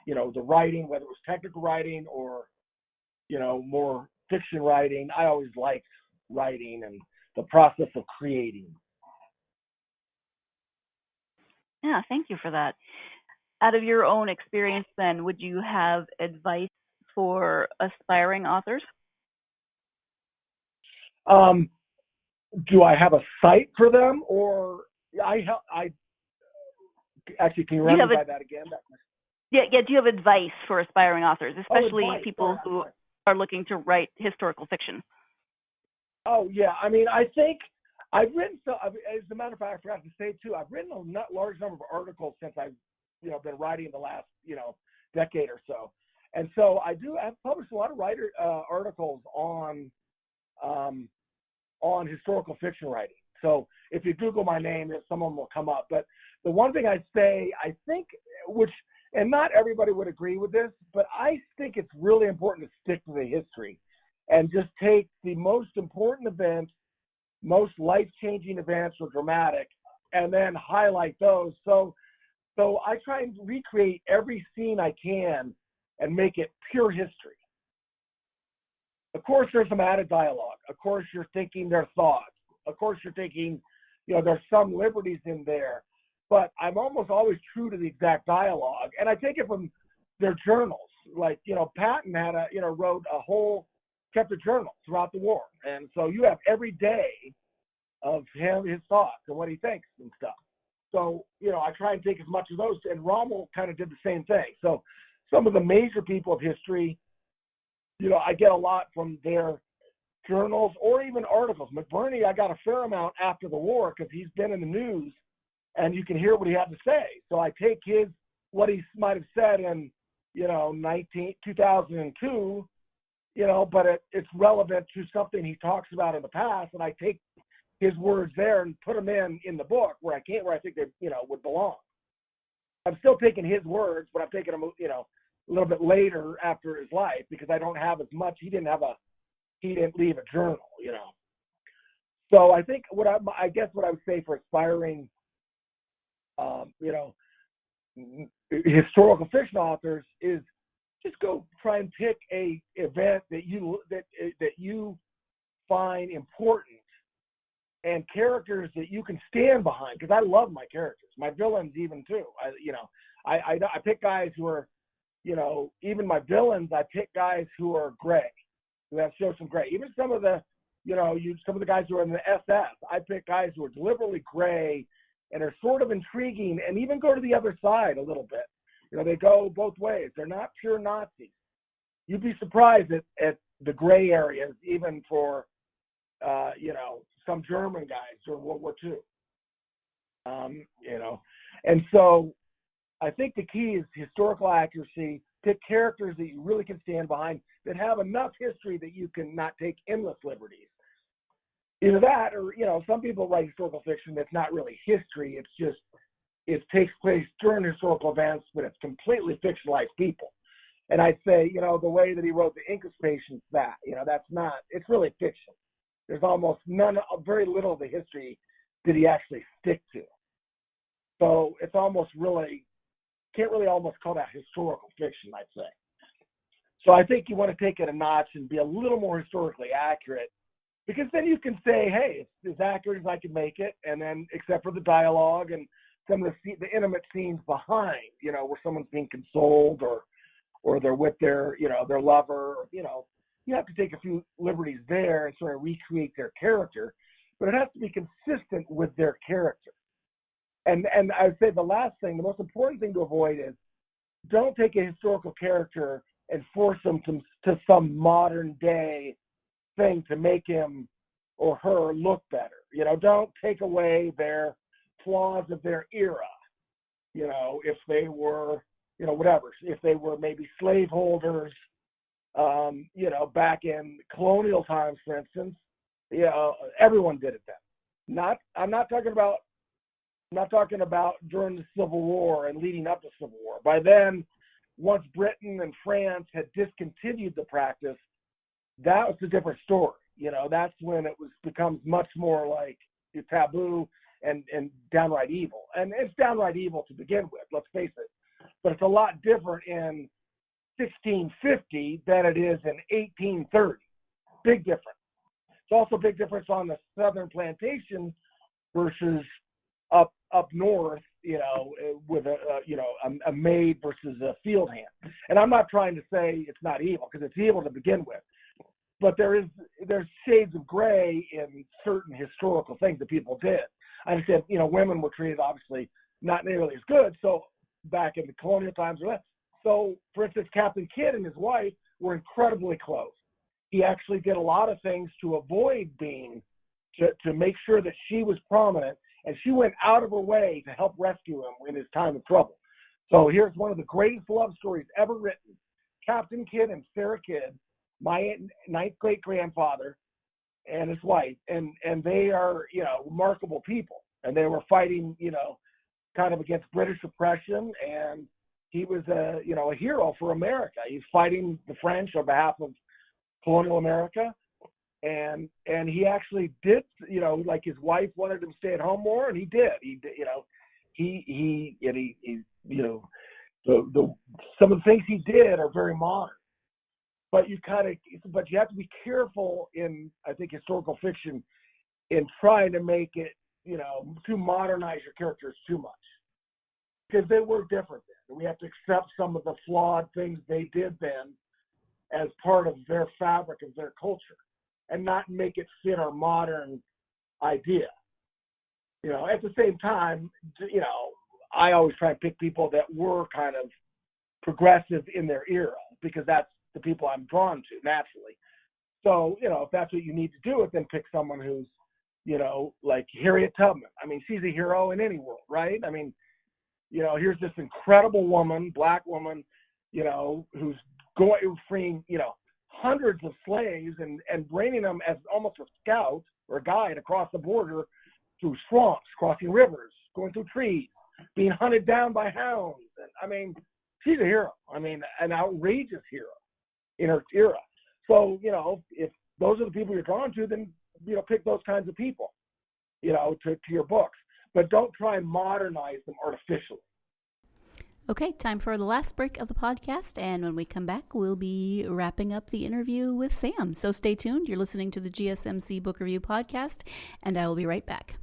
the writing, whether it was technical writing or, more fiction writing. I always liked writing and the process of creating. Yeah, thank you for that. Out of your own experience then, would you have advice for aspiring authors? Do I have a site for them, or I actually, can you run me by that again? Yeah. Do you have advice for aspiring authors, especially people who are looking to write historical fiction? Oh yeah, I mean, I think I've written. As a matter of fact, I forgot to say too, I've written a large number of articles since I've been writing in the last decade or so, and so I've published a lot of articles on historical fiction writing. So if you Google my name, some of them will come up. But the one thing I'd say, I think, and not everybody would agree with this, but I think it's really important to stick to the history and just take the most important events, most life-changing events or dramatic, and then highlight those. So I try and recreate every scene I can and make it pure history. Of course, there's some added dialogue. Of course, you're thinking their thoughts. Of course, you're thinking, there's some liberties in there. But I'm almost always true to the exact dialogue. And I take it from their journals. Like, Patton had kept a journal throughout the war. And so you have every day of his thoughts and what he thinks and stuff. So, I try and take as much of those. And Rommel kind of did the same thing. So some of the major people of history, I get a lot from their journals or even articles. McBurney, I got a fair amount after the war because he's been in the news and you can hear what he had to say. So I take what he might have said in, 2002, but it's relevant to something he talks about in the past. And I take his words there and put them in the book where I think they, would belong. I'm still taking his words, but I'm taking them, a little bit later after his life because I don't have as much. He didn't leave a journal, So I think what I would say for aspiring, historical fiction authors is just go try and pick a event that you find important and characters that you can stand behind. Because I love my characters, my villains even too. I pick guys who are, even my villains, I pick guys who are gray, who have shown some gray. Even some of the, some of the guys who are in the SS, I pick guys who are deliberately gray and are sort of intriguing and even go to the other side a little bit. They go both ways. They're not pure Nazis. You'd be surprised at the gray areas, even for, some German guys during World War II. And so I think the key is historical accuracy. Pick characters that you really can stand behind, that have enough history that you can not take endless liberties. Either that, or some people write historical fiction that's not really history. It's just it takes place during historical events, but it's completely fictionalized people. And I'd say, the way that he wrote the Incas Patients, that's not. It's really fiction. There's almost very little of the history that he actually stick to. So it's almost really can't really almost call that historical fiction, I'd say. So I think you want to take it a notch and be a little more historically accurate, because then you can say, hey, it's as accurate as I can make it, and then except for the dialogue and some of the intimate scenes behind, where someone's being consoled or they're with their lover, you have to take a few liberties there and sort of recreate their character, but it has to be consistent with their character. And I would say the last thing, the most important thing to avoid is don't take a historical character and force them to some modern day thing to make him or her look better. Don't take away their flaws of their era. If they were, whatever, if they were maybe slaveholders, back in colonial times, for instance, everyone did it then. I'm not talking about during the Civil War and leading up to Civil War. By then, once Britain and France had discontinued the practice, that was a different story. That's when it becomes much more like taboo and downright evil. And it's downright evil to begin with, let's face it. But it's a lot different in 1650 than it is in 1830. Big difference. It's also a big difference on the southern plantation versus up north, with a maid versus a field hand. And I'm not trying to say it's not evil, because it's evil to begin with. But there's shades of gray in certain historical things that people did. I understand, women were treated obviously not nearly as good. So back in the colonial times, so for instance, Captain Kidd and his wife were incredibly close. He actually did a lot of things to avoid to make sure that she was prominent, and she went out of her way to help rescue him in his time of trouble. So here's one of the greatest love stories ever written. Captain Kidd and Sarah Kidd, my ninth great-grandfather, and his wife, and they are, remarkable people. And they were fighting, kind of against British oppression, and he was a hero for America. He's fighting the French on behalf of colonial America. And he actually did, like his wife wanted him to stay at home more, and he did. Some of the things he did are very modern. But you have to be careful in, I think, historical fiction in trying to make it, to modernize your characters too much, because they were different then. And we have to accept some of the flawed things they did then as part of their fabric of their culture, and not make it fit our modern idea. At the same time, I always try and pick people that were kind of progressive in their era, because that's the people I'm drawn to naturally. So, if that's what you need to do, then pick someone who's, like Harriet Tubman. I mean, she's a hero in any world, right? I mean, here's this incredible woman, black woman, who's freeing, hundreds of slaves and bringing them as almost a scout or a guide across the border through swamps, crossing rivers, going through trees, being hunted down by hounds. And I mean, she's a hero. I mean, an outrageous hero in her era. So, if those are the people you're drawn to, then, pick those kinds of people, to your books. But don't try and modernize them artificially. Okay, time for the last break of the podcast, and when we come back, we'll be wrapping up the interview with Sam. So stay tuned. You're listening to the GSMC Book Review Podcast, and I will be right back.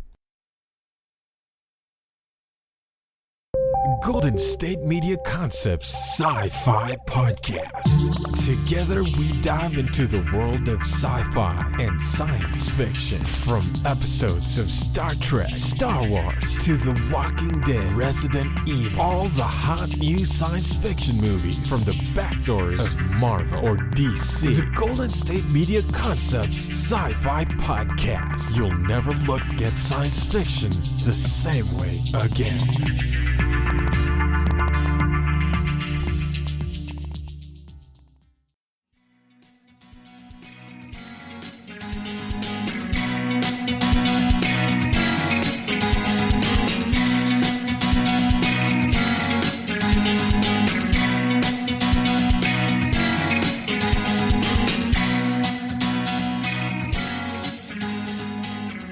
Golden State Media Concepts Sci-Fi Podcast. Together we dive into the world of sci-fi and science fiction. From episodes of Star Trek, Star Wars, to The Walking Dead, Resident Evil, all the hot new science fiction movies from the back doors of Marvel or DC. The Golden State Media Concepts Sci-Fi Podcast. You'll never look at science fiction the same way again.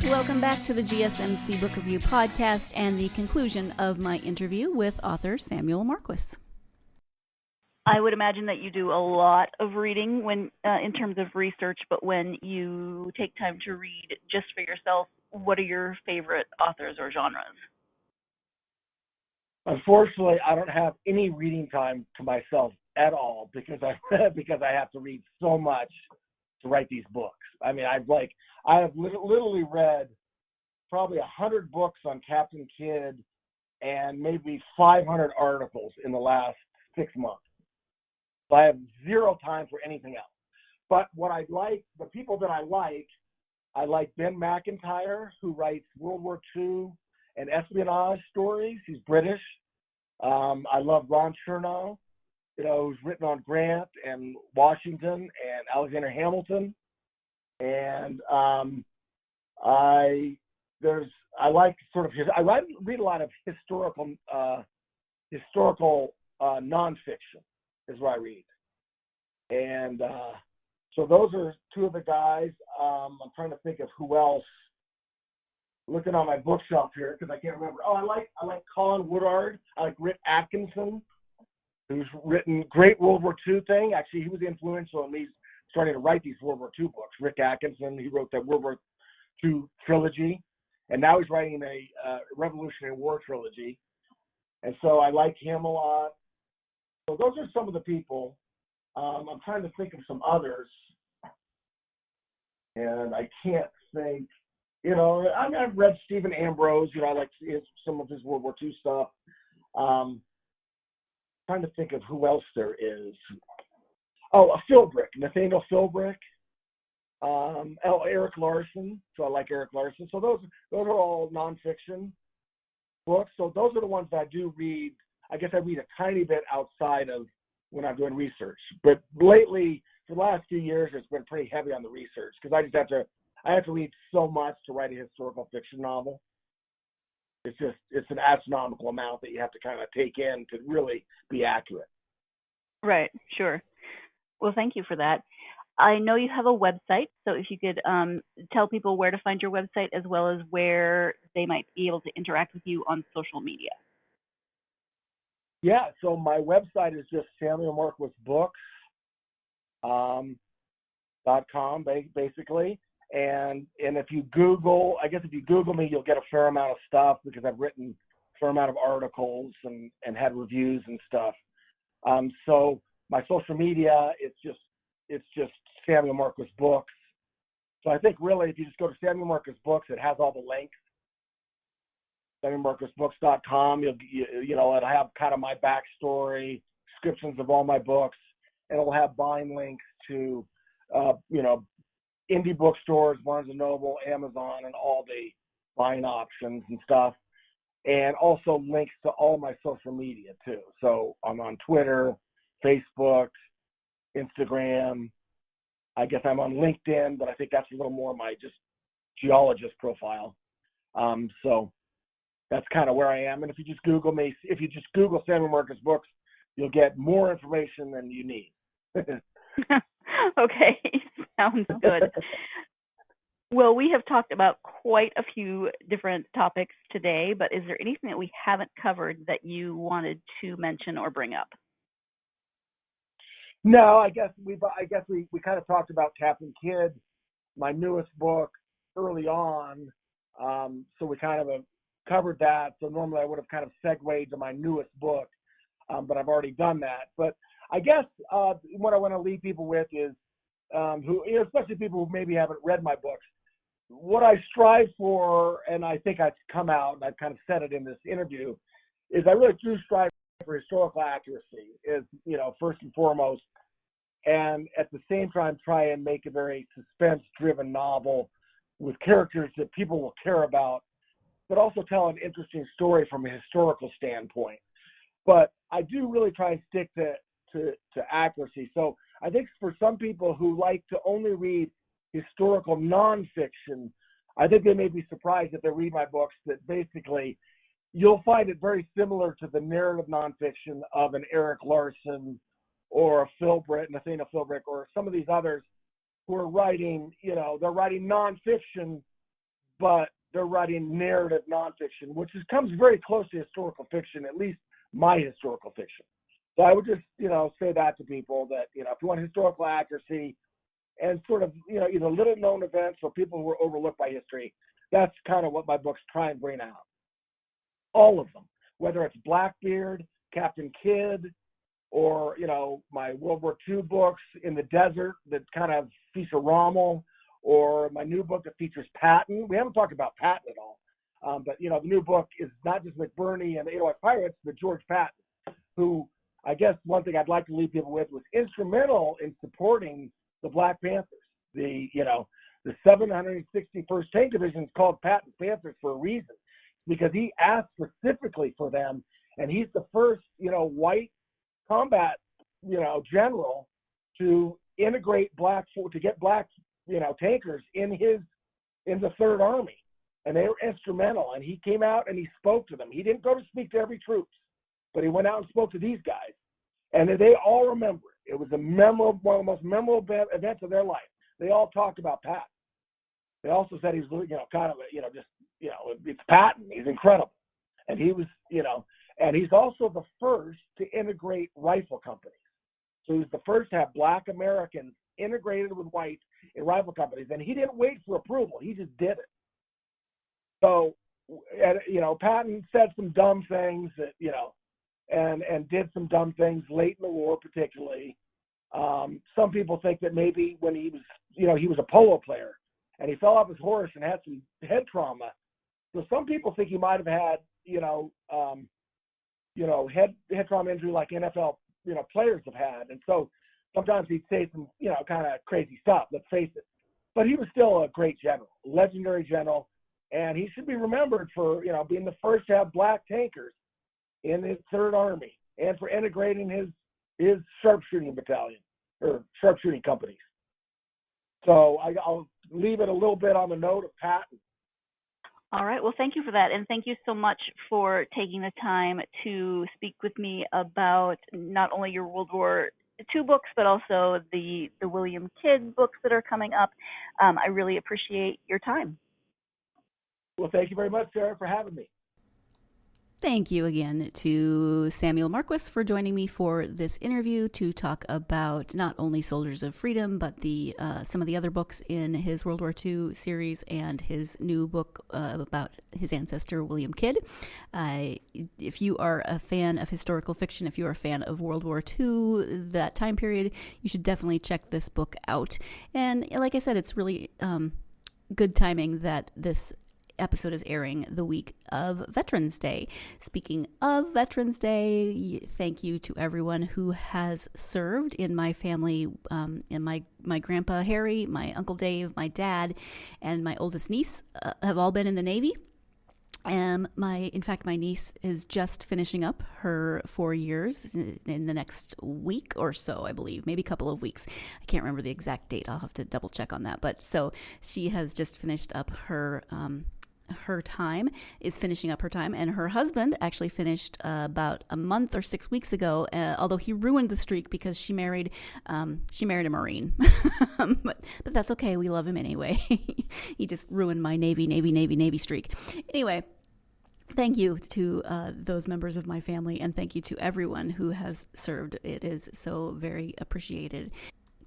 Welcome back to the GSMC Book Review Podcast and the conclusion of my interview with author Samuel Marquis. I would imagine that you do a lot of reading when, in terms of research, but when you take time to read just for yourself, what are your favorite authors or genres? Unfortunately, I don't have any reading time to myself at all because I have to read so much to write these books. I mean, I have literally read probably 100 books on Captain Kidd and maybe 500 articles in the last 6 months. So I have zero time for anything else. But what I like, the people that I like Ben McIntyre, who writes World War II and espionage stories. He's British. I love Ron Chernow, who's written on Grant and Washington and Alexander Hamilton. And I like sort of I read a lot of historical nonfiction is what I read. And so those are two of the guys. I'm trying to think of who else. Looking on my bookshelf here because I can't remember. Oh, I like Colin Woodard. I like Rick Atkinson, who's written great World War II thing. Actually, he was influential in me starting to write these World War II books. Rick Atkinson, he wrote that World War II trilogy, and now he's writing a Revolutionary War trilogy. And so I like him a lot. So those are some of the people. I'm trying to think of some others, and I can't think. I've read Stephen Ambrose. I like some of his World War II stuff. Trying to think of who else there is. Oh, Philbrick, Nathaniel Philbrick. Eric Larson. So I like Eric Larson. So those are all nonfiction books. So those are the ones that I do read. I guess I read a tiny bit outside of when I'm doing research. But lately, for the last few years, it's been pretty heavy on the research because I have to read so much to write a historical fiction novel. It's an astronomical amount that you have to kind of take in to really be accurate. Right, sure. Well, thank you for that. I know you have a website, so if you could tell people where to find your website as well as where they might be able to interact with you on social media. Yeah, so my website is just samuelmarquisbooks.com, basically. And if you Google me, you'll get a fair amount of stuff because I've written a fair amount of articles and had reviews and stuff. So my social media, it's just Samuel Marquis Books. So I think really if you just go to Samuel Marquis Books, it has all the links. SamuelMarquisBooks.com, it'll have kind of my backstory, descriptions of all my books, and it'll have buying links to, indie bookstores, Barnes & Noble, Amazon, and all the buying options and stuff. And also links to all my social media, too. So I'm on Twitter, Facebook, Instagram. I guess I'm on LinkedIn, but I think that's a little more my just geologist profile. So that's kind of where I am. And if you just Google me, if you just Google Samuel Marquis Books, you'll get more information than you need. Okay, sounds good. Well, we have talked about quite a few different topics today, but is there anything that we haven't covered that you wanted to mention or bring up? No, I guess we kind of talked about Captain Kidd, my newest book, early on. So we kind of covered that. So normally I would have kind of segued to my newest book, but I've already done that. But I guess what I want to leave people with is, especially people who maybe haven't read my books, what I strive for, and I think I've come out, and I've kind of said it in this interview, is I really do strive for historical accuracy, is, first and foremost, and at the same time try and make a very suspense-driven novel with characters that people will care about, but also tell an interesting story from a historical standpoint. But I do really try and stick to accuracy. So I think for some people who like to only read historical nonfiction, I think they may be surprised if they read my books that basically you'll find it very similar to the narrative nonfiction of an Eric Larson or a Nathaniel Philbrick, or some of these others who are writing, they're writing nonfiction, but they're writing narrative nonfiction, which comes very close to historical fiction, at least my historical fiction. So I would just, say that to people that, if you want historical accuracy and sort of, either little known events or people who are overlooked by history, that's kind of what my books try and bring out. All of them, whether it's Blackbeard, Captain Kidd, or, my World War II books in the desert that kind of feature Rommel, or my new book that features Patton. We haven't talked about Patton at all. But, the new book is not just McBurney and the Edelweiss Pirates, but George Patton, who I guess one thing I'd like to leave people with was instrumental in supporting the Black Panthers. The 761st Tank Division is called Patton Panthers for a reason, because he asked specifically for them, and he's the first, white combat, general to integrate to get black, tankers in the Third Army. And they were instrumental, and he came out and he spoke to them. He didn't go to speak to every troop, but he went out and spoke to these guys, and they all remember it. It was one of the most memorable events of their life. They all talked about Patton. They also said he's, it's Patton. He's incredible, and he was, and he's also the first to integrate rifle companies. So he was the first to have Black Americans integrated with whites in rifle companies, and he didn't wait for approval. He just did it. So, Patton said some dumb things that, and did some dumb things late in the war, particularly. Some people think that maybe when he was, he was a polo player and he fell off his horse and had some head trauma. So some people think he might have had, head trauma injury like NFL, players have had. And so sometimes he'd say some, kind of crazy stuff, let's face it. But he was still a great general, legendary general. And he should be remembered for, being the first to have black tankers in his Third Army, and for integrating his sharpshooting battalion or sharpshooting companies. So I'll leave it a little bit on the note of Patton. All right. Well, thank you for that. And thank you so much for taking the time to speak with me about not only your World War II books, but also the William Kidd books that are coming up. I really appreciate your time. Well, thank you very much, Sarah, for having me. Thank you again to Samuel Marquis for joining me for this interview to talk about not only Soldiers of Freedom, but some of the other books in his World War II series and his new book about his ancestor, William Kidd. If you are a fan of historical fiction, if you are a fan of World War II, that time period, you should definitely check this book out. And like I said, it's really good timing that this episode is airing the week of Veterans Day. Speaking of Veterans Day, thank you to everyone who has served in my family, and my grandpa Harry, my uncle Dave, my dad, and my oldest niece have all been in the Navy. My niece is just finishing up her 4 years in the next week or so, I believe, maybe a couple of weeks. I can't remember the exact date. I'll have to double check on that. But so she has just finished up her time, and her husband actually finished about a month or 6 weeks ago, although he ruined the streak because she married a Marine. but that's okay, we love him anyway. He just ruined my Navy streak. Anyway, thank you to those members of my family, and thank you to everyone who has served. It is so very appreciated.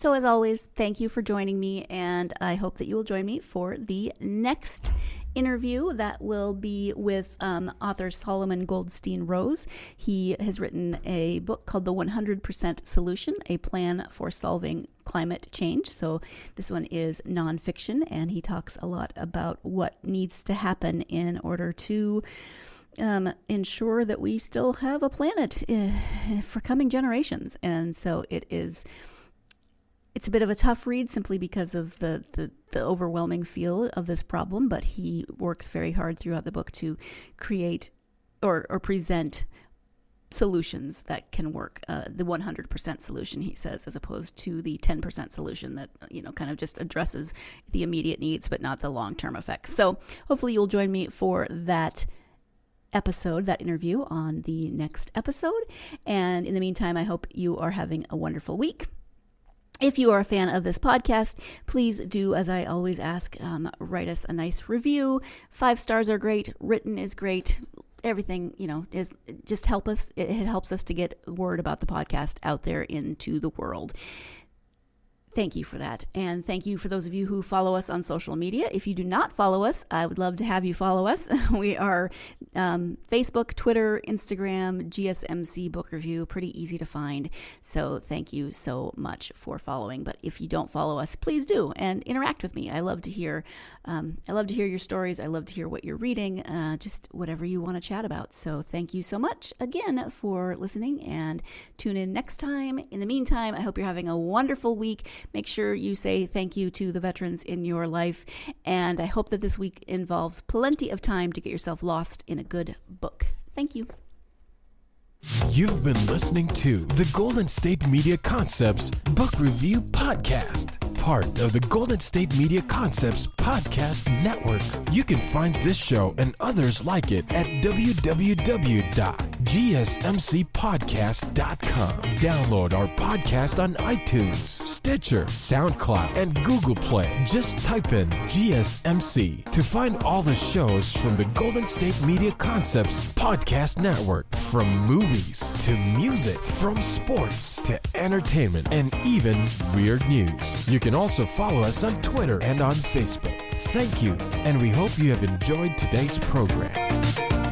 So as always, thank you for joining me, and I hope that you will join me for the next interview that will be with author Solomon Goldstein Rose. He has written a book called The 100% Solution, a plan for solving climate change. So this one is nonfiction, and he talks a lot about what needs to happen in order to ensure that we still have a planet for coming generations. And so it's a bit of a tough read simply because of the overwhelming feel of this problem, but he works very hard throughout the book to create or present solutions that can work. The 100% solution, he says, as opposed to the 10% solution that, kind of just addresses the immediate needs but not the long-term effects. So hopefully you'll join me for that interview on the next episode. And in the meantime, I hope you are having a wonderful week. If you are a fan of this podcast, please do, as I always ask, write us a nice review. 5 stars are great. Written is great. Everything, is just help us. It helps us to get word about the podcast out there into the world. Thank you for that. And thank you for those of you who follow us on social media. If you do not follow us, I would love to have you follow us. We are Facebook, Twitter, Instagram, GSMC Book Review, pretty easy to find. So thank you so much for following. But if you don't follow us, please do and interact with me. I love to hear your stories. I love to hear what you're reading, just whatever you want to chat about. So thank you so much again for listening, and tune in next time. In the meantime, I hope you're having a wonderful week. Make sure you say thank you to the veterans in your life, and I hope that this week involves plenty of time to get yourself lost in a good book. Thank you. You've been listening to the Golden State Media Concepts Book Review Podcast, part of the Golden State Media Concepts Podcast Network. You can find this show and others like it at www.gsmcpodcast.com. Download our podcast on iTunes, Stitcher, SoundCloud, and Google Play. Just type in GSMC to find all the shows from the Golden State Media Concepts Podcast Network, from movies to music, from sports to entertainment, and even weird news. You can also follow us on Twitter and on Facebook. Thank you, and we hope you have enjoyed today's program.